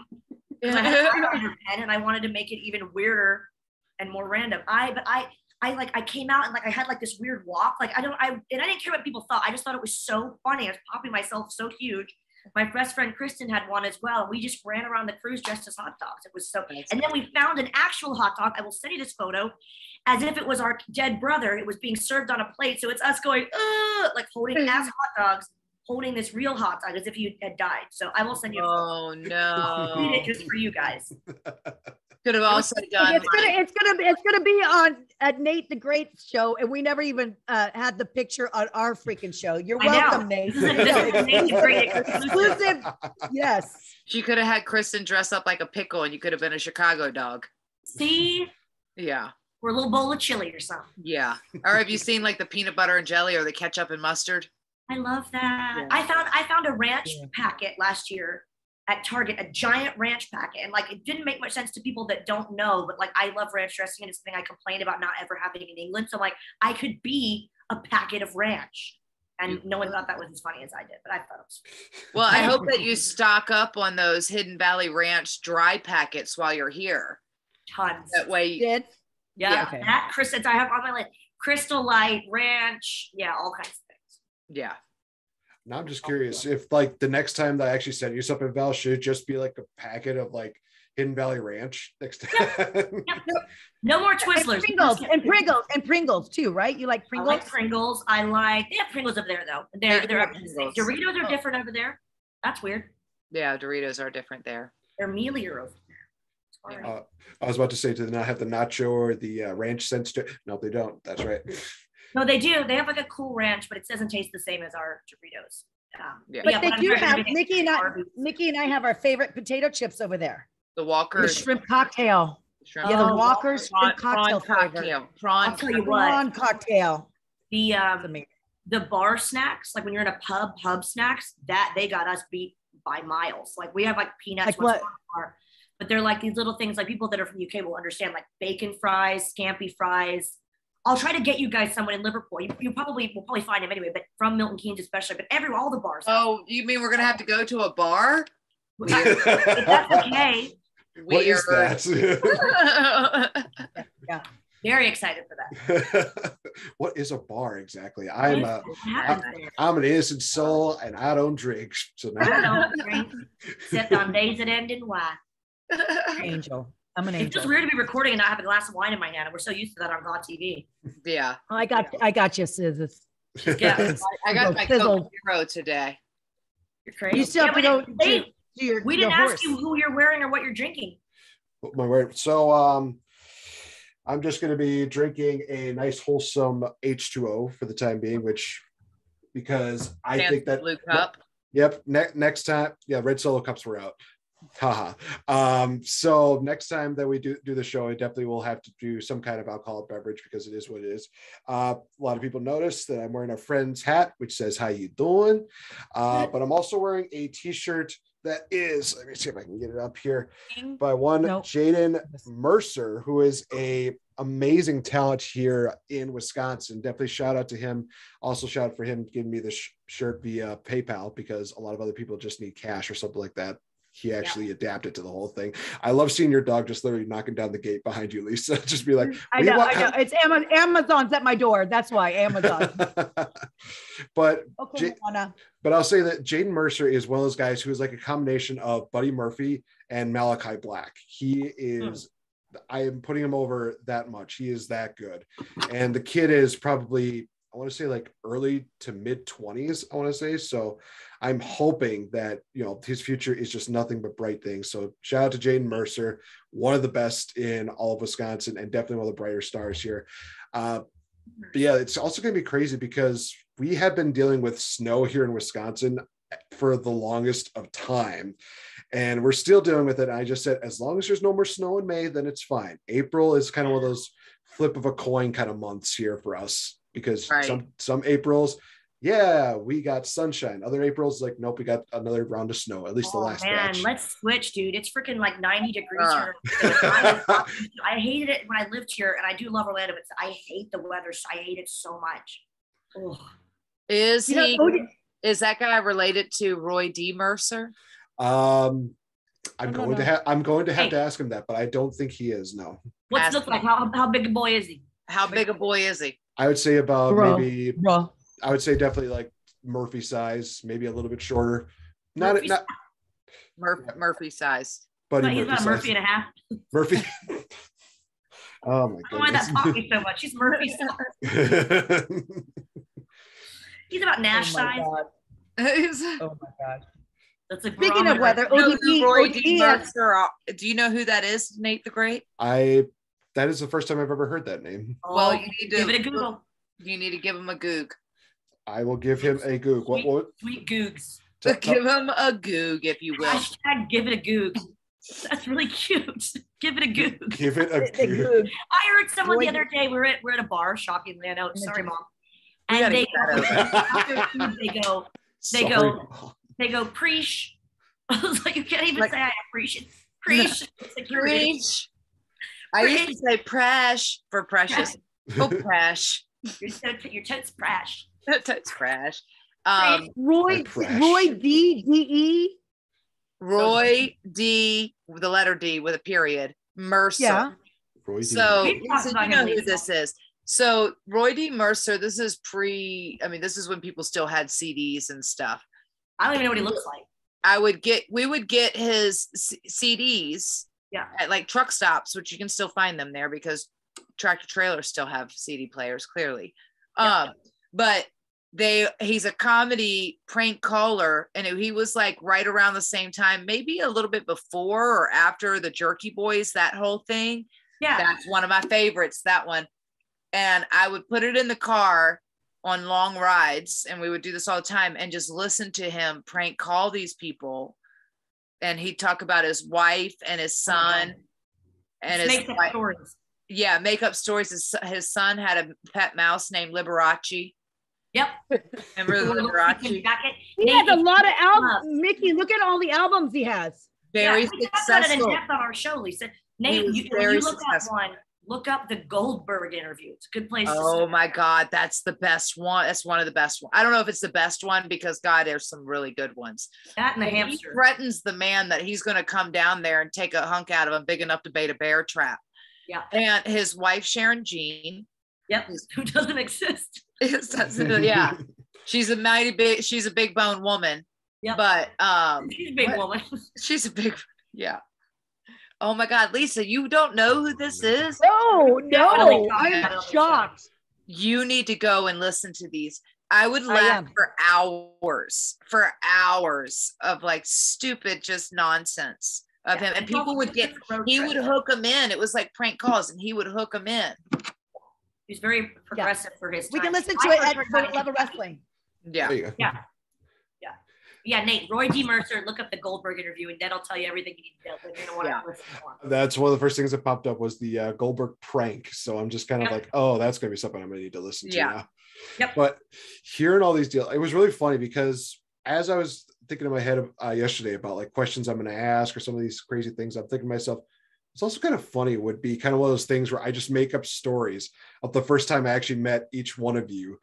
S2: Because I had a pen and I wanted to make it even weirder and more random. I came out and like I had like this weird walk. Like I didn't care what people thought. I just thought it was so funny. I was popping myself so huge. My best friend Kristen had one as well. We just ran around the cruise dressed as hot dogs. It was so. And then we found an actual hot dog. I will send you this photo, as if it was our dead brother. It was being served on a plate, so it's us going, like holding as hot dogs, holding this real hot dog as if you had died. So I will send you.
S1: Oh no!
S2: Read it just for you guys.
S1: Could have also done.
S4: It's gonna be on Nate the Great show, and we never even had the picture on our freaking show. You're welcome, Nate.
S2: Nate the Great
S4: exclusive. Yes.
S1: She could have had Kristen dress up like a pickle, and you could have been a Chicago dog.
S2: See?
S1: Yeah.
S2: Or a little bowl of chili or something.
S1: Yeah. Or have you seen like the peanut butter and jelly or the ketchup and mustard?
S2: I love that.
S1: Yeah.
S2: I found a ranch packet last year at Target, a giant ranch packet. And like, it didn't make much sense to people that don't know, but like, I love ranch dressing and it's something I complained about not ever having in England. So like, I could be a packet of ranch. And no one thought that was as funny as I did, but I thought it was.
S1: Well, I hope that you stock up on those Hidden Valley Ranch dry packets while you're here.
S2: Tons.
S1: That way you
S4: did.
S2: Yeah. Okay. That I have on my list. Crystal Light, ranch, yeah, all kinds of things.
S1: Yeah.
S3: Now I'm just curious if like the next time that I actually set you something, Val, should it just be like a packet of like Hidden Valley Ranch next time?
S2: Yep. No more Twizzlers.
S4: And Pringles too, right? You like Pringles?
S2: I like Pringles. They have Pringles over there though. They're Doritos are different over there. That's weird.
S1: Yeah, Doritos are different there.
S2: They're mealier over there.
S3: I was about to say, do they not have the nacho or the ranch sense to it? No, they don't. That's right.
S2: No, they do. They have like a cool ranch, but it doesn't taste the same as our Doritos.
S4: But they do have Nikki and I have our favorite potato chips over there.
S1: The Walker's
S4: the shrimp cocktail. Yeah, the Walker's shrimp cocktail.
S2: I'll tell you what.
S4: Prawn cocktail.
S2: The bar snacks, like when you're in a pub snacks, that they got us beat by miles. Like we have like peanuts.
S4: Like what?
S2: But they're like these little things, like people that are from the UK will understand, like bacon fries, scampi fries. I'll try to get you guys someone in Liverpool. You will probably find him anyway, but from Milton Keynes especially, but all the bars.
S1: Oh, you mean we're gonna have to go to a bar?
S2: If that's okay.
S3: What is that?
S2: Yeah, very excited for that.
S3: What is a bar exactly? I'm an innocent soul and I don't drink. So now
S2: I don't drink. Except on days that end in Y.
S4: Angel. I'm an angel.
S2: It's just weird to be recording and not have a glass of wine in my hand. And we're so used to that on GAW TV.
S1: Yeah.
S4: Oh, I got you, Sis.
S1: Yeah. I got my Coke Zero today.
S2: You're crazy.
S4: You still have to go
S2: we didn't ask you who you're wearing or what you're drinking.
S3: So I'm just going to be drinking a nice wholesome H2O for the time being, because I think that
S1: blue cup.
S3: Yep. Next time, red Solo cups were out. Haha. So next time that we do the show, I definitely will have to do some kind of alcoholic beverage because it is what it is. A lot of people notice that I'm wearing a friend's hat, which says, "How you doing?" But I'm also wearing a t-shirt that is, let me see if I can get it up here, by one Jaden Mercer, who is a amazing talent here in Wisconsin. Definitely shout out to him. Also shout out for him giving me this shirt via PayPal, because a lot of other people just need cash or something like that. He actually adapted to the whole thing. I love seeing your dog just literally knocking down the gate behind you, Lisa. Just be like,
S4: I know. It's Amazon's at my door. That's why Amazon.
S3: But
S4: okay,
S3: but I'll say that Jaden Mercer is one of those guys who is like a combination of Buddy Murphy and Malachi Black. He is I am putting him over that much. He is that good. And the kid is probably, I want to say like early to mid 20s, I want to say. So I'm hoping that, his future is just nothing but bright things. So shout out to Jaden Mercer, one of the best in all of Wisconsin and definitely one of the brighter stars here. But yeah, it's also going to be crazy because we have been dealing with snow here in Wisconsin for the longest of time. And we're still dealing with it. I just said, as long as there's no more snow in May, then it's fine. April is kind of one of those flip of a coin kind of months here for us because some Aprils, yeah, we got sunshine. Other Aprils, like, nope, we got another round of snow, at least the last batch.
S2: Let's switch, dude. It's freaking like 90 degrees here. I hated it when I lived here, and I do love Orlando, but I hate the weather. So I hate it so much. Ugh.
S1: Is that guy related to Roy D. Mercer?
S3: I'm going to have to ask him that, but I don't think he is. No.
S2: What's it look like? How big a boy is he?
S1: How big a boy is he?
S3: I would say about I would say definitely like Murphy size, maybe a little bit shorter.
S1: Murphy size.
S2: But he's about a Murphy and a half.
S3: Murphy. Oh my god.
S2: Why that talking so much? He's Murphy size. He's about Nash size.
S4: Oh my god.
S2: That's a
S4: Speaking of weather,
S1: Roy D. Mercer, do you know who that is, Nate the Great?
S3: That is the first time I've ever heard that name.
S1: Well, you need to
S2: give it a Google.
S1: You need to give him a goog.
S3: I will give him a goog.
S2: Sweet googs.
S1: Give him a goog, if you will.
S2: Hashtag give it a goog. That's really cute. Give it a goog.
S3: Give it a goog.
S2: I heard someone the other day. We're at a bar. Shockingly, I know. Sorry, mom. And they go preach. I was like, you can't even say I appreciate preach.
S1: Preach. I used to say prash for precious. Oh, prash.
S2: Your totes prash.
S1: Totes prash.
S4: Roy D.
S1: Roy D. with the letter D with a period. Mercer.
S4: Yeah.
S3: Roy D.
S1: So you know who this is. So Roy D. Mercer, this is this is when people still had CDs and stuff.
S2: I don't even know what he looks like.
S1: We would get his CDs at like truck stops, which you can still find them there because tractor trailers still have CD players, clearly. But he's a comedy prank caller, and he was like right around the same time, maybe a little bit before or after the Jerky Boys, that whole thing. Yeah. That's one of my favorites, that one. And I would put it in the car on long rides, and we would do this all the time and just listen to him prank call these people. And he'd talk about his wife and his son and his wife. Stories. Yeah, make up stories. His son had a pet mouse named Liberace.
S2: Yep.
S1: Remember the Liberace?
S4: He has a lot of albums. Mickey, look at all the albums he has.
S1: Very successful.
S2: We talked about it in depth on our show, Lisa. Nate, you look at one. Look up the Goldberg interview. It's a good place.
S1: Oh my God, that's the best one. That's one of the best ones. I don't know if it's the best one because God, there's some really good ones.
S2: That and the hamster.
S1: He threatens the man that he's going to come down there and take a hunk out of him big enough to bait a bear trap.
S2: Yeah.
S1: And his wife, Sharon Jean.
S2: Yep. Who doesn't exist.
S1: Yeah. She's a big bone woman.
S2: Yeah.
S1: But
S2: she's a big woman.
S1: She's a big, yeah. Oh my God, Lisa, you don't know who this is?
S4: No, I'm shocked.
S1: You need to go and listen to these. I would laugh for hours of like stupid, just nonsense of him. And people would he would hook them in. It was like prank calls and he would hook them in.
S2: He's very progressive for his time.
S4: We can listen to it at Level Wrestling.
S1: Yeah.
S2: Yeah, Nate, Roy D. Mercer, look up the Goldberg interview, and that'll tell you everything you need to know. But you don't want to listen to.
S3: That's one of the first things that popped up was the Goldberg prank. So I'm just kind of like, oh, that's going to be something I'm going to need to listen to now.
S2: Yep.
S3: But hearing all these deals, it was really funny because as I was thinking in my head yesterday about like questions I'm going to ask or some of these crazy things, I'm thinking to myself, it's also kind of funny, would be kind of one of those things where I just make up stories of the first time I actually met each one of you.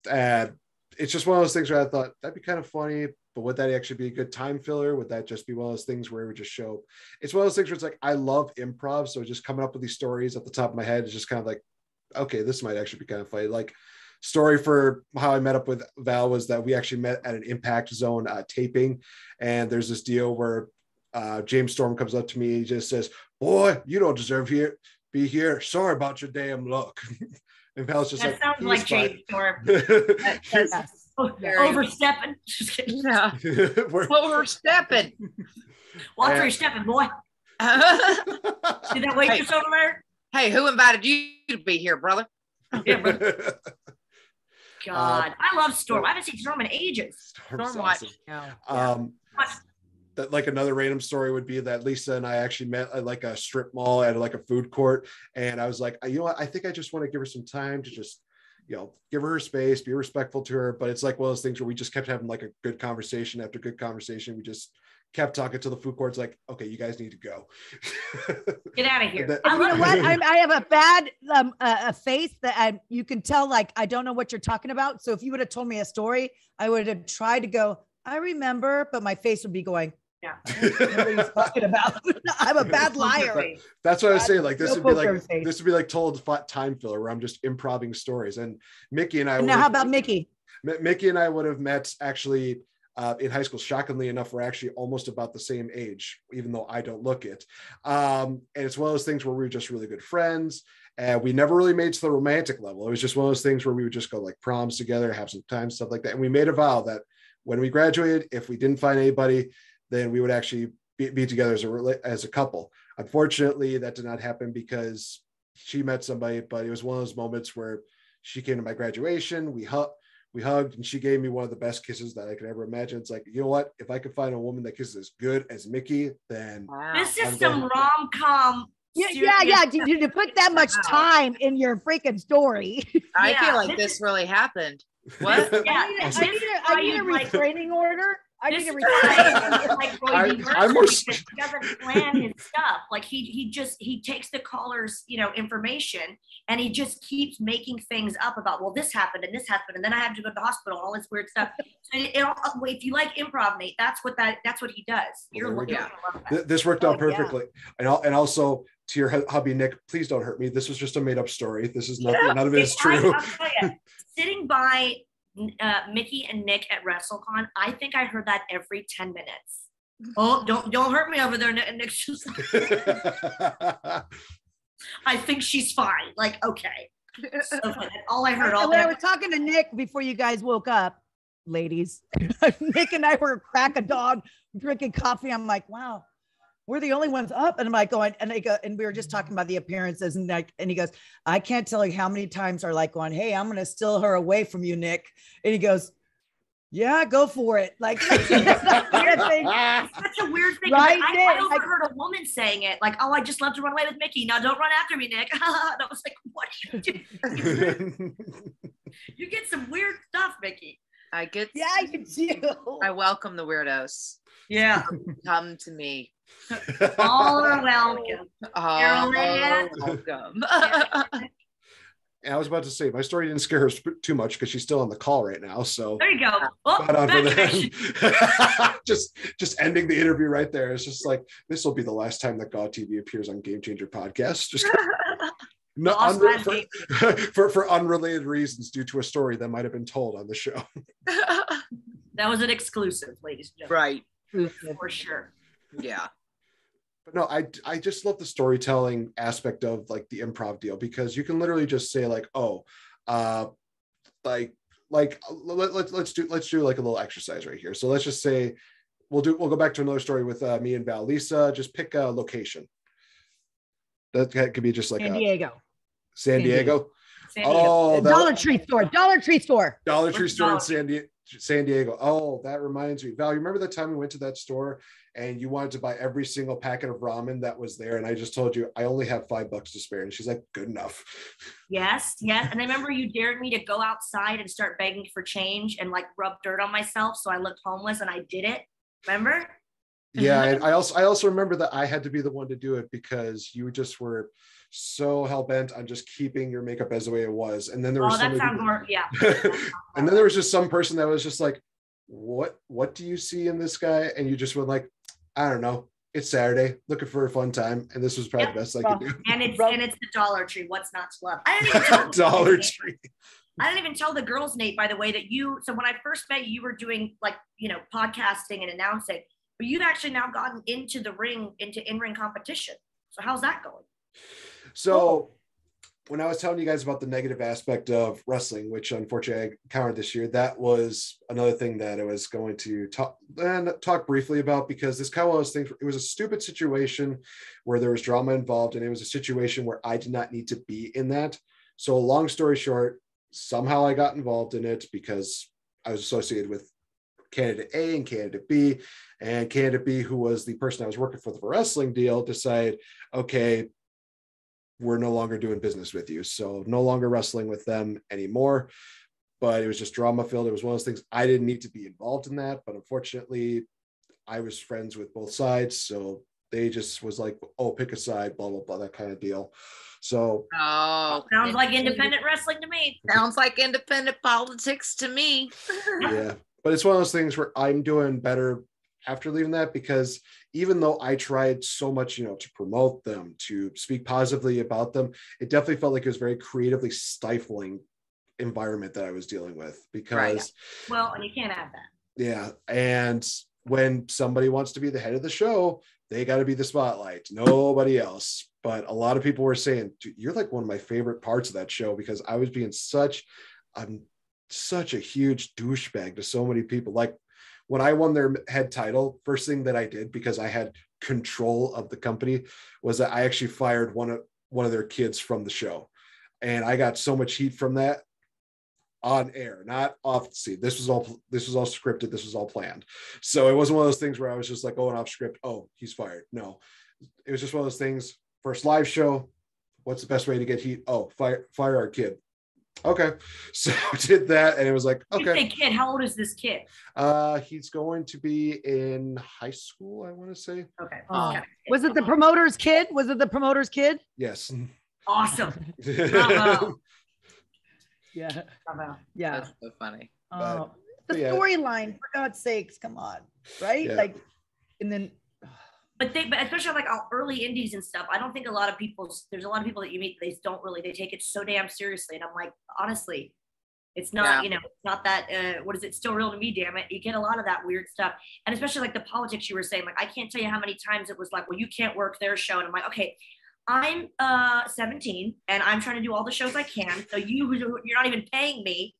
S3: And it's just one of those things where I thought that'd be kind of funny. But would that actually be a good time filler? Would that just be one of those things where it would just show? It's one of those things where it's like, I love improv. So just coming up with these stories at the top of my head is just kind of like, okay, this might actually be kind of funny. Like story for how I met up with Val was that we actually met at an Impact Zone taping. And there's this deal where James Storm comes up to me. He just says, boy, you don't deserve be here. Sorry about your damn luck. And Pal's just
S2: that
S3: like,
S2: sounds like Jade Storm.
S1: Yes.
S2: Overstepping. Just kidding.
S1: Yeah. Overstepping.
S2: Watch where you're stepping, boy. See that waitress over there?
S1: Hey, who invited you to be here, brother?
S2: Yeah, brother. God, I love Storm. I haven't seen Storm in ages.
S1: Storm watch.
S3: Awesome. That like another random story would be that Lisa and I actually met at like a strip mall at like a food court, and I was like, you know what, I think I just want to give her some time to just, you know, give her space, be respectful to her. But it's like one of those things where we just kept having like a good conversation after good conversation. We just kept talking till the food court's like, okay, you guys need to go.
S2: Get out of here.
S4: You know what? I have a bad a face that you can tell, like, I don't know what you're talking about. So if you would have told me a story, I would have tried to go, I remember, but my face would be going, yeah, what are you talking about? I'm a bad liar.
S3: That's what I was saying. Like this would be like told time filler where I'm just improvising stories. And Mickey and I.
S4: Now, how about Mickey?
S3: Mickey and I would have met actually in high school. Shockingly enough, we're actually almost about the same age, even though I don't look it. And it's one of those things where we were just really good friends. And we never really made to the romantic level. It was just one of those things where we would just go like proms together, have some time, stuff like that. And we made a vow that when we graduated, if we didn't find anybody, then we would actually be together as a couple. Unfortunately, that did not happen because she met somebody, but it was one of those moments where she came to my graduation, we hugged, and she gave me one of the best kisses that I could ever imagine. It's like, you know what? If I could find a woman that kisses as good as Mickey, then
S2: this is some rom-com.
S4: Yeah. To put that much time in your freaking story.
S1: I feel like this really happened. What?
S2: Yeah,
S4: I need a restraining order.
S2: Like Roy he doesn't plan his stuff. Like he takes the caller's, you know, information, and he just keeps making things up about, well, this happened and then I had to go to the hospital and all this weird stuff. So if you like improv, Nate, that's what he does.
S3: This worked out perfectly. Yeah. And also to your hubby Nick, please don't hurt me. This was just a made up story. This is none of it is true.
S2: I'll tell you, sitting by Mickey and Nick at WrestleCon, I think I heard that every 10 minutes. Oh, don't hurt me over there, Nick's just I think she's fine. Like, okay. So all I heard
S4: when I was talking to Nick before you guys woke up, ladies, Nick and I were crack a dog drinking coffee. I'm like, wow, we're the only ones up. And I'm like going, and we were just talking about the appearances, and he goes, I can't tell you how many times are like going, hey, I'm going to steal her away from you, Nick. And he goes, yeah, go for it. Like, it's such
S2: a weird thing.
S4: Right?
S2: I overheard a woman saying it, like, oh, I just love to run away with Mickey. Now don't run after me, Nick. And I was like, what are you doing? You get some weird stuff, Mickey.
S1: Yeah,
S4: you do.
S1: I welcome the weirdos.
S2: Yeah.
S1: Come to me.
S2: All are welcome.
S1: All welcome.
S3: And I was about to say, my story didn't scare her too much because she's still on the call right now. So
S2: there you go.
S3: Just ending the interview right there. It's just like, this will be the last time that GAW TV appears on Game Changer Podcast. Just for unrelated reasons due to a story that might have been told on the show.
S2: That was an exclusive, ladies and gentlemen.
S1: Right.
S2: For sure.
S1: Yeah.
S3: But no, I just love the storytelling aspect of like the improv deal, because you can literally just say like, oh, let's do like a little exercise right here. So let's just say we'll go back to another story with me and Val. Lisa, just pick a location. That could be just like
S4: San Diego.
S3: San Diego.
S4: Oh, Dollar Tree store
S3: in San Diego. Oh, that reminds me. Val, you remember the time we went to that store and you wanted to buy every single packet of ramen that was there, and I just told you I only have $5 to spare, and she's like, good enough.
S2: Yes. And I remember you dared me to go outside and start begging for change and like rub dirt on myself so I looked homeless, and I did it. Remember?
S3: Yeah, and I also remember that I had to be the one to do it because you just were so hell-bent on just keeping your makeup as the way it was. And then there was
S2: that sounds more, yeah.
S3: And then there was just some person that was just like, what do you see in this guy? And you just went like, I don't know, it's Saturday, looking for a fun time, and this was probably the best I could do.
S2: And it's the Dollar Tree. What's not to love? I didn't even tell
S3: Dollar Tree.
S2: I didn't even tell the girls, Nate, by the way, that so when I first met you, were doing like, you know, podcasting and announcing, but you've actually now gotten into the ring, into in-ring competition. So how's that going?
S3: So when I was telling you guys about the negative aspect of wrestling, which unfortunately I encountered this year, that was another thing that I was going to talk briefly about, because this kind of one of those things, it was a stupid situation where there was drama involved, and it was a situation where I did not need to be in that. So long story short, somehow I got involved in it because I was associated with candidate A and candidate B, and candidate B, who was the person I was working for the wrestling deal, decided, okay, we're no longer doing business with you. So no longer wrestling with them anymore. But it was just drama filled. It was one of those things, I didn't need to be involved in that. But unfortunately, I was friends with both sides. So they just was like, oh, pick a side, blah, blah, blah, that kind of deal. So
S2: sounds like independent wrestling to me.
S1: Sounds like independent politics to me.
S3: Yeah. But it's one of those things where I'm doing better after leaving that, because even though I tried so much, to promote them, to speak positively about them, it definitely felt like it was very creatively stifling environment that I was dealing with, because
S2: right. Well, and you can't have that.
S3: Yeah. And when somebody wants to be the head of the show, they got to be the spotlight, nobody else. But a lot of people were saying, you're like one of my favorite parts of that show, because I was being I'm such a huge douchebag to so many people. Like, when I won their head title, first thing that I did, because I had control of the company, was that I actually fired one of their kids from the show. And I got so much heat from that on air, not off. See, this was all scripted. This was all planned. So it wasn't one of those things where I was just like going off script. Oh, he's fired. No, it was just one of those things. First live show. What's the best way to get heat? Oh, fire our kid. Okay, so did that, and it was like, okay.
S2: Kid, how old is this kid?
S3: He's going to be in high school, I want to say.
S2: Okay.
S4: Was it the promoter's kid?
S3: Yes.
S2: Awesome. Bravo.
S4: Yeah.
S2: Bravo.
S4: Yeah.
S1: That's so funny.
S4: The storyline, for God's sakes, come on, right?
S3: Yeah.
S4: Like, and then.
S2: But especially like early indies and stuff, I don't think there's a lot of people that you meet, they take it so damn seriously. And I'm like, honestly, it's not, it's not that, it's still real to me, damn it. You get a lot of that weird stuff. And especially like the politics you were saying, like, I can't tell you how many times it was like, well, you can't work their show. And I'm like, okay, I'm 17 and I'm trying to do all the shows I can. So you're not even paying me.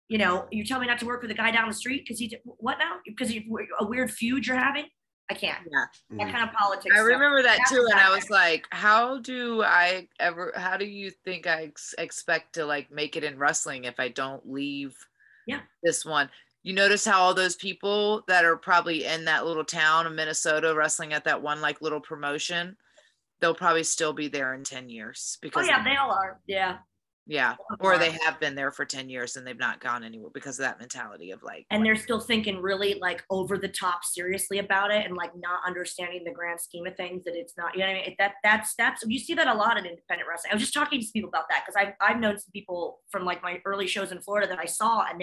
S2: You tell me not to work with a guy down the street because what now? Because a weird feud you're having? I can't.
S1: Yeah.
S2: That kind of politics.
S1: I remember that too. And I was like, how do you think I expect to like make it in wrestling if I don't leave this one? You notice how all those people that are probably in that little town of Minnesota wrestling at that one like little promotion, they'll probably still be there in 10 years because
S2: they all are. Yeah.
S1: Yeah. Or they have been there for 10 years and they've not gone anywhere because of that mentality of like.
S2: And they're still thinking really like over the top seriously about it and like not understanding the grand scheme of things, that it's not, you know what I mean? That's you see that a lot in independent wrestling. I was just talking to some people about that because I've known some people from like my early shows in Florida that I saw, and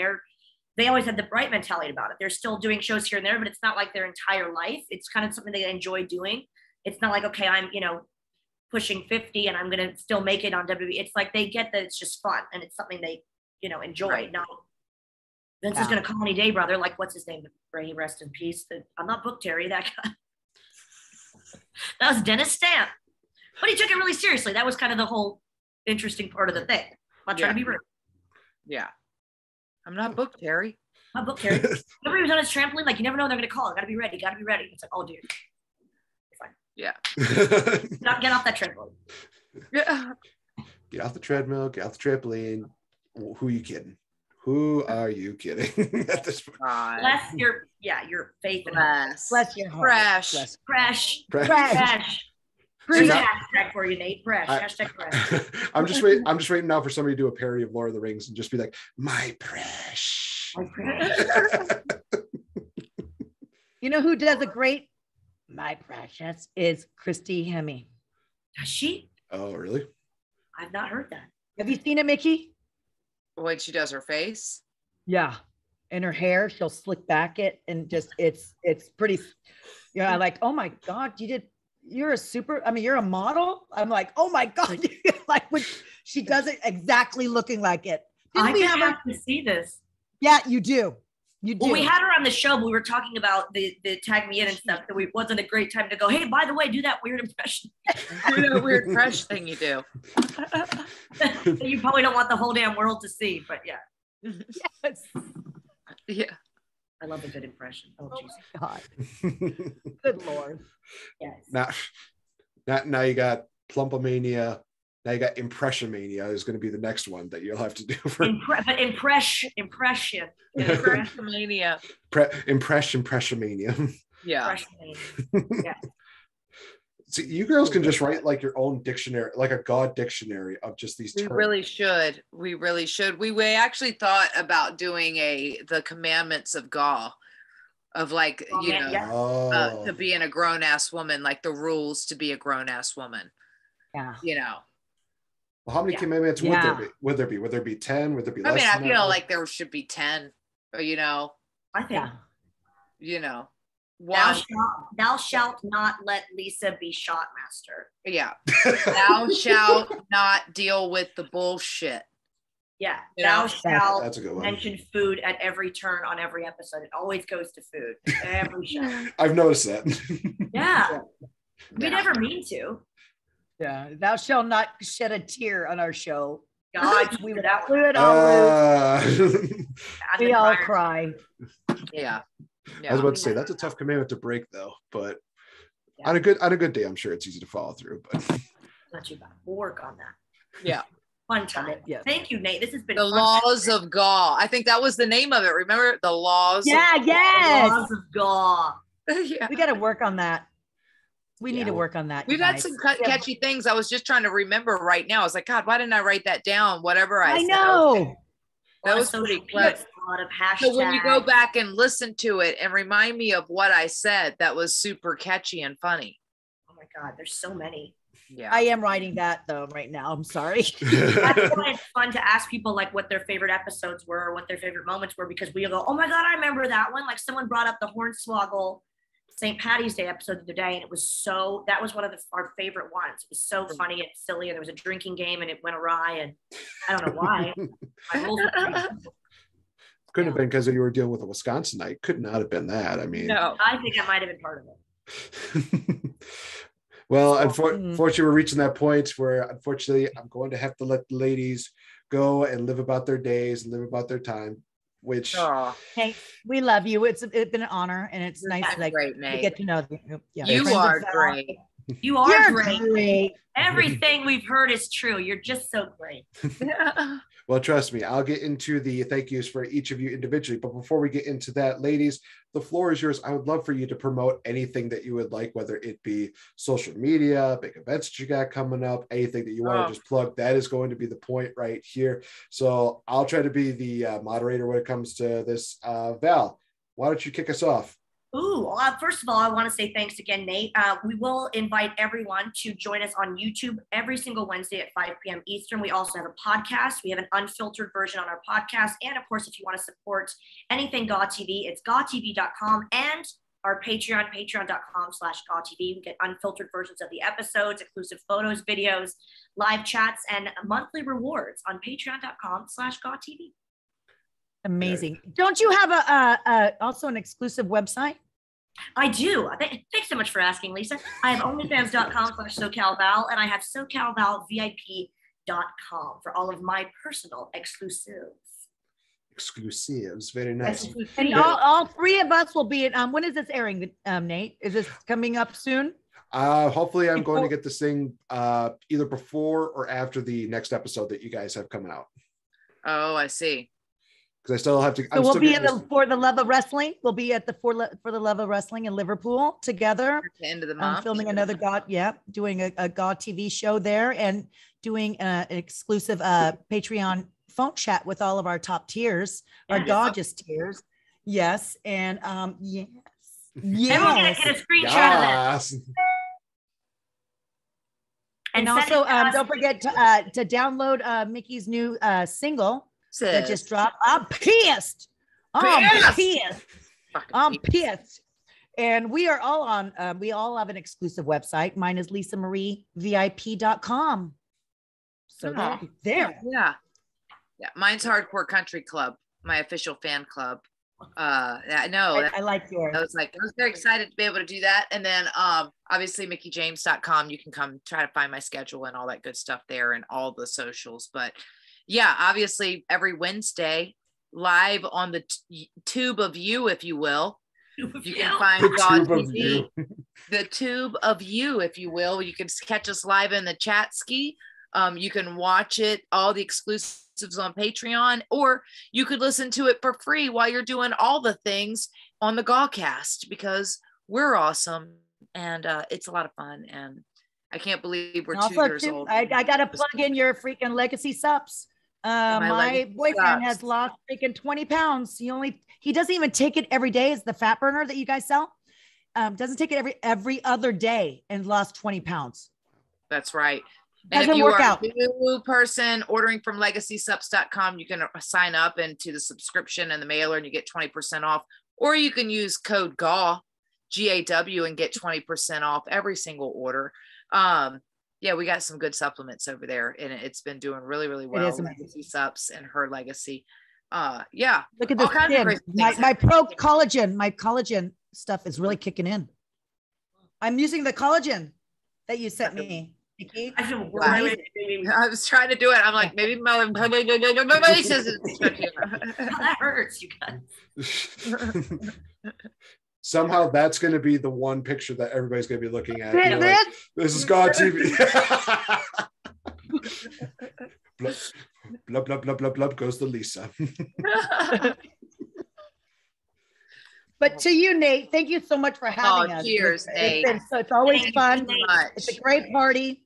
S2: they always had the bright mentality about it. They're still doing shows here and there, but it's not like their entire life. It's kind of something they enjoy doing. It's not like, okay, I'm, pushing 50 and I'm going to still make it on WWE. It's like they get that it's just fun and it's something they, enjoy. Right. Not Vince is going to call any day, brother. Like, what's his name? Pray he rest in peace. I'm not booked, Terry. That guy. That was Dennis Stamp. But he took it really seriously. That was kind of the whole interesting part of the thing. I'm not trying to be rude.
S1: Yeah. I'm not booked, Terry.
S2: I'm not booked, Terry. Everybody was on his trampoline. Like, you never know when they're going to call. Got to be ready. Got to be ready. It's like, oh, dude.
S1: Yeah.
S2: Get off that trampoline.
S1: Yeah.
S3: Get off the treadmill. Get off the trampoline. Who are you kidding? Who are you kidding at this point?
S2: Bless your faith.
S4: Bless your heart.
S2: Crash.
S4: There's
S2: a hashtag for you, Nate. Hashtag crash.
S3: I'm just waiting now for somebody to do a parody of Lord of the Rings and just be like, my crash.
S4: You know who does a great My Precious is Christy Hemme.
S2: Does she?
S3: Oh, really?
S2: I've not heard that.
S4: Have you seen it, Mickey?
S1: When she does her face?
S4: Yeah. And her hair, she'll slick back it and just, it's pretty, like, oh my God, you're a model. I'm like, oh my God. Like when she does it exactly looking like it.
S2: I have to see this.
S4: Yeah, you do. You do.
S2: Well, we had her on the show, but we were talking about the tag me in and stuff. So it wasn't a great time to go, hey, by the way, do that weird impression.
S1: Do that weird fresh thing you do.
S2: You probably don't want the whole damn world to see, but yeah.
S4: Yes.
S1: Yeah.
S2: I love a good impression. Oh,
S4: Oh
S2: Jesus.
S4: my God. Good Lord.
S2: Yes.
S3: Now you got Plumpomania. Now you got Impressionmania is going to be the next one that you'll have to do for
S2: But impression.
S1: Impressionmania.
S3: Impressionmania.
S1: Yeah.
S2: Yeah.
S3: See, you girls can just write like your own dictionary, like a God dictionary of just these
S1: We
S3: terms.
S1: really should. We really should. We actually thought about doing the commandments of GAW, of like, you know,
S3: Oh.
S1: to being a grown ass woman, like the rules to be a grown ass woman.
S4: Yeah.
S1: You know.
S3: Well, how many commandments would there be? Would there be 10? Would there be less?
S1: I mean, I
S3: than
S1: feel
S3: that?
S1: like there should be 10. Or, you know.
S2: I think.
S1: You know.
S2: Thou shalt not let Lisa be shot master.
S1: Yeah. Thou shalt not deal with the bullshit.
S2: Yeah.
S1: Yeah.
S2: Thou shalt
S3: That's a good one.
S2: mention food at every turn on every episode. It always goes to food. Every show.
S3: I've noticed that.
S2: Yeah. We
S1: Yeah.
S2: never mean to.
S4: Yeah. Thou shalt not shed a tear on our show.
S2: God,
S4: We would
S2: that
S4: all lose. We all cry.
S1: Yeah.
S3: I was about to say that's a tough commandment to break though, but
S2: Yeah.
S3: on a good day, I'm sure it's easy to follow through. But
S2: Not too bad. We'll work on that.
S1: Yeah.
S2: Fun time.
S4: Yes.
S2: Thank you, Nate. This has been
S1: The
S2: fun.
S1: laws of GAW. I think that was the name of it. Remember the laws?
S4: Yeah, yes.
S2: Laws of God.
S1: Yeah.
S4: We got to work on that. We need to work on that.
S1: We've
S4: you
S1: had
S4: guys.
S1: some catchy things. I was just trying to remember right now. I was like, God, why didn't I write that down? Whatever I said.
S4: know.
S1: That was pretty clever.
S2: A lot of hashtags.
S1: So when you go back and listen to it and remind me of what I said, that was super catchy and funny.
S2: Oh my God, there's so many.
S1: Yeah.
S4: I am writing that though right now. I'm sorry.
S2: That's why it's fun to ask people like what their favorite episodes were or what their favorite moments were, because we'll go, oh my God, I remember that one. Like someone brought up the Hornswoggle St. Patty's Day episode the other day, and it was that was one of our favorite ones. It was so funny and silly, and there was a drinking game and it went awry, and I don't know why. My rules were pretty simple.
S3: couldn't have been because you were dealing with a Wisconsinite. Could not have been that. I mean,
S1: No.
S2: I think I might have been part of it.
S3: Well, unfortunately, we're reaching that point where unfortunately I'm going to have to let the ladies go and live about their days and live about their time, which
S4: Hey, we love you. It's been an honor, and it's nice
S1: That's
S4: like
S1: great,
S4: to
S1: Nate.
S4: get to know you. Yeah,
S1: You
S4: friends
S1: are
S4: of Val.
S1: great.
S2: You are
S4: You're
S2: great.
S4: great.
S2: Everything we've heard is true. You're just so great.
S3: well, trust me, I'll get into the thank yous for each of you individually. But before we get into that, ladies, the floor is yours. I would love for you to promote anything that you would like, whether it be social media, big events that you got coming up, anything that you want to just plug. That is going to be the point right here. So I'll try to be the moderator when it comes to this. Val, why don't you kick us off?
S2: Ooh, first of all, I want to say thanks again, Nate. We will invite everyone to join us on YouTube every single Wednesday at 5 p.m. Eastern. We also have a podcast. We have an unfiltered version on our podcast. And of course, if you want to support anything GAW TV, it's gawtv.com and our Patreon, patreon.com/GawTV. We get unfiltered versions of the episodes, exclusive photos, videos, live chats, and monthly rewards on patreon.com/GawTV.
S4: Amazing. Don't you have a also an exclusive website?
S2: I do. Thanks so much for asking, Lisa. I have onlyfans.com/SoCalVal, and I have SoCalValVIP.com for all of my personal exclusives.
S3: Exclusives, very nice.
S4: And all three of us will be at, when is this airing, Nate? Is this coming up soon?
S3: Hopefully I'm going to get this thing either before or after the next episode that you guys have coming out.
S1: Oh, I see.
S3: Because I still have to.
S4: So we'll be for the love of wrestling. We'll be at the for the love of wrestling in Liverpool together.
S1: At the end of the month.
S4: Filming another GAW, doing a GAW TV show there and doing an exclusive Patreon phone chat with all of our top tiers, our gorgeous tiers. Yes, and yes.
S2: Everyone get a screenshot of this.
S4: And also, don't forget to download Mickey's new single that just dropped. I'm pissed. I'm pissed. And we are all on, we all have an exclusive website. Mine is lisaMarieVIP.com. So there.
S1: Yeah. Mine's Hardcore Country Club, my official fan club. I know.
S4: I like yours.
S1: I was very excited to be able to do that. And then obviously mickeyjames.com. You can come try to find my schedule and all that good stuff there and all the socials. But yeah, obviously every Wednesday live on the tube of you, if you will. You can find the tube of you, if you will. You can catch us live in the chat ski. You can watch it, all the exclusives on Patreon, or you could listen to it for free while you're doing all the things on the GAWcast, because we're awesome and it's a lot of fun. And I can't believe we're 2 years old.
S4: I got to plug in your freaking legacy subs. My boyfriend has lost freaking 20 pounds. He doesn't even take it every day. It's the fat burner that you guys sell. Doesn't take it every other day and lost 20 pounds.
S1: That's right. And if you are a new person ordering from legacysubs.com, you can sign up into the subscription and the mailer and you get 20% off. Or you can use code GAW, GAW, and get 20% off every single order. Yeah, we got some good supplements over there, and it's been doing really, really well. Legacy Subs and her legacy. Yeah.
S4: Look at this. My collagen stuff is really kicking in. I'm using the collagen that you sent me.
S1: I was trying to do it. I'm like, maybe my
S2: that hurts, you guys.
S3: Somehow that's going to be the one picture that everybody's going to be looking at. This is GAW TV. Blub, blub, blub, blub, blub goes to Lisa.
S4: But to you, Nate, thank you so much for having us.
S1: Cheers, Nate.
S4: It's always fun. It's a great party.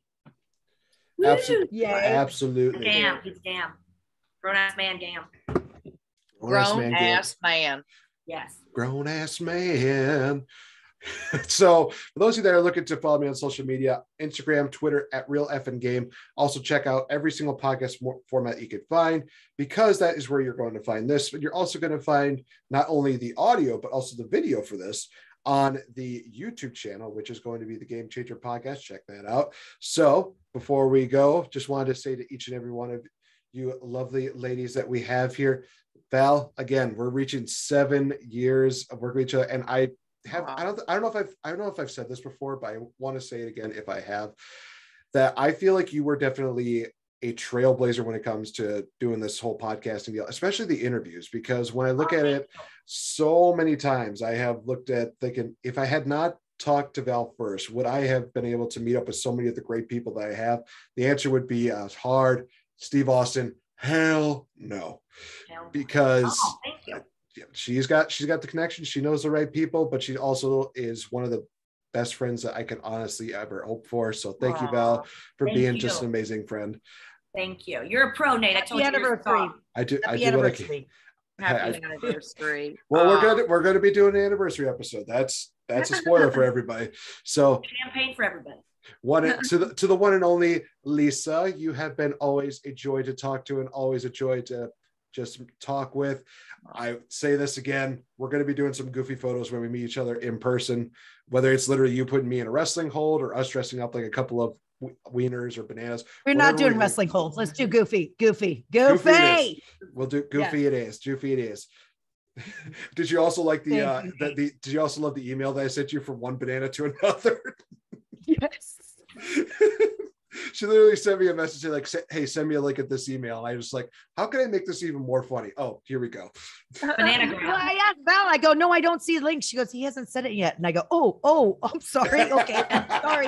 S3: Absolutely. Absolutely.
S2: He's damn. Grown-ass man, damn.
S1: Grown-ass man.
S2: Yes.
S3: Grown-ass man. So for those of you that are looking to follow me on social media, Instagram, Twitter at RealFNGame. Also check out every single podcast format you can find, because that is where you're going to find this. But you're also going to find not only the audio, but also the video for this on the YouTube channel, which is going to be the Game Changer Podcast. Check that out. So before we go, just wanted to say to each and every one of you lovely ladies that we have here, Val, again, we're reaching 7 years of working with each other, and I don't know if I've said this before, but I want to say it again if I have, that I feel like you were definitely a trailblazer when it comes to doing this whole podcasting deal, especially the interviews, because when I look at it so many times, I have looked at thinking, if I had not talked to Val first, would I have been able to meet up with so many of the great people that I have? The answer would be hard. Steve Austin, hell no, because she's got the connection. She knows the right people, but she also is one of the best friends that I can honestly ever hope for. So thank you, Val, for being just an amazing friend.
S2: Thank you. You're a pro, Nate. I told you.
S3: I do
S1: Happy anniversary.
S3: Well, we're gonna be doing an anniversary episode. That's a spoiler for everybody. So
S2: champagne for everybody.
S3: To the one and only Lisa, you have been always a joy to talk to and always a joy to just talk with. I say this again, we're going to be doing some goofy photos when we meet each other in person, whether it's literally you putting me in a wrestling hold or us dressing up like a couple of wieners or bananas.
S4: We're not doing wrestling holds. Let's do goofy.
S3: We'll do goofy. It is. Goofy it is. Did you also like did you also love the email that I sent you from one banana to another?
S4: Yes.
S3: She literally sent me a message like, hey, send me a link at this email. And I was like, how can I make this even more funny? Oh, here we go.
S2: Banana
S4: well, I asked Val, I go, no, I don't see a link. She goes, he hasn't said it yet. And I go, oh, I'm sorry. Okay, sorry.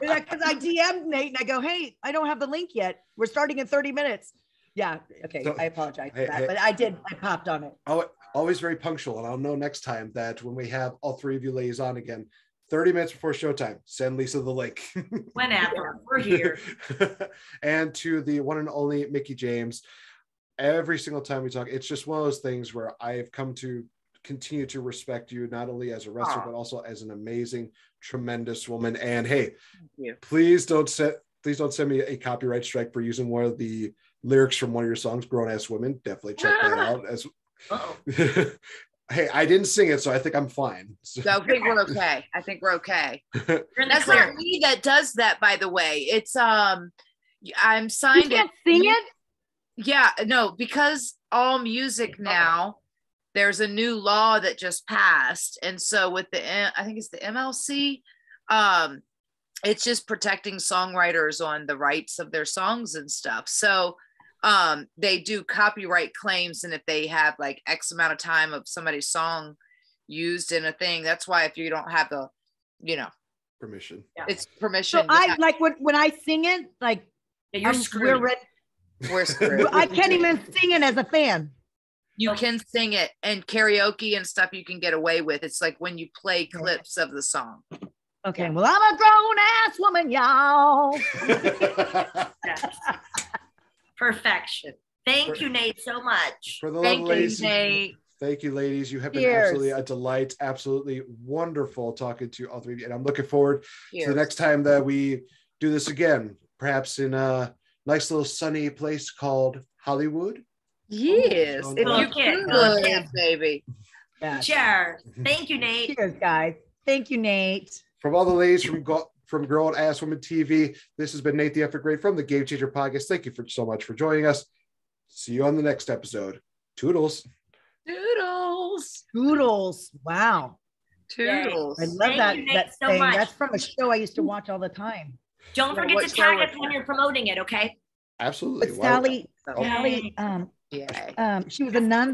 S4: Because I DM'd Nate and I go, hey, I don't have the link yet. We're starting in 30 minutes. Yeah. Okay. So, I apologize for that. But I popped on it.
S3: Oh, always very punctual. And I'll know next time that when we have all three of you ladies on again, 30 minutes before showtime, send Lisa the link.
S2: Whenever, we're here.
S3: And to the one and only Mickey James, every single time we talk, it's just one of those things where I've come to continue to respect you, not only as a wrestler, but also as an amazing, tremendous woman. And hey, please don't send me a copyright strike for using one of the lyrics from one of your songs, Grown Ass Women. Definitely check that out. Hey, I didn't sing it, so I think I'm fine. So
S1: I think we're okay. That's not me that does that, by the way. It's I'm signed.
S4: You can't sing it?
S1: Yeah, no, because all music now there's a new law that just passed. And so with I think it's the MLC, it's just protecting songwriters on the rights of their songs and stuff. So they do copyright claims. And if they have like X amount of time of somebody's song used in a thing, that's why if you don't have the,
S3: permission,
S1: it's permission.
S4: So I like when I sing it, like
S2: you're screwed.
S1: We're screwed.
S4: I can't even sing it as a fan.
S1: You can sing it, and karaoke and stuff you can get away with. It's like when you play clips of the song.
S4: Okay, well, I'm a grown ass woman, y'all.
S2: Yes. Perfection. Thank you, Nate, so much.
S3: For the
S1: Thank
S3: love, ladies.
S1: you, Nate.
S3: Thank you, ladies. You have been
S4: Cheers.
S3: absolutely a delight. Absolutely wonderful talking to all three of you. And I'm looking forward
S1: Cheers.
S3: to the next time that we do this again, perhaps in a nice little sunny place called Hollywood.
S1: Yes,
S3: Oh,
S1: if
S3: no.
S1: you could, baby.
S4: Yeah.
S2: Cheers. Thank you, Nate.
S4: Cheers, guys. Thank you, Nate.
S3: From all the ladies from Girl and Ass Woman TV, this has been Nate the Effort Great from the Game Changer Podcast. Thank you so much for joining us. See you on the next episode. Toodles.
S1: Toodles.
S4: Toodles. Wow.
S1: Toodles.
S4: I love
S2: Thank
S4: that
S2: you, Nate,
S4: that
S2: so
S4: thing.
S2: much.
S4: That's from a show I used to watch all the time.
S2: Don't forget
S1: what
S2: to
S1: show
S2: tag
S1: was
S2: us when
S1: that?
S2: you're promoting it, okay?
S3: Absolutely.
S4: But
S3: Wow.
S4: Sally,
S1: Oh.
S4: Sally,
S1: Yeah.
S4: she was a nun.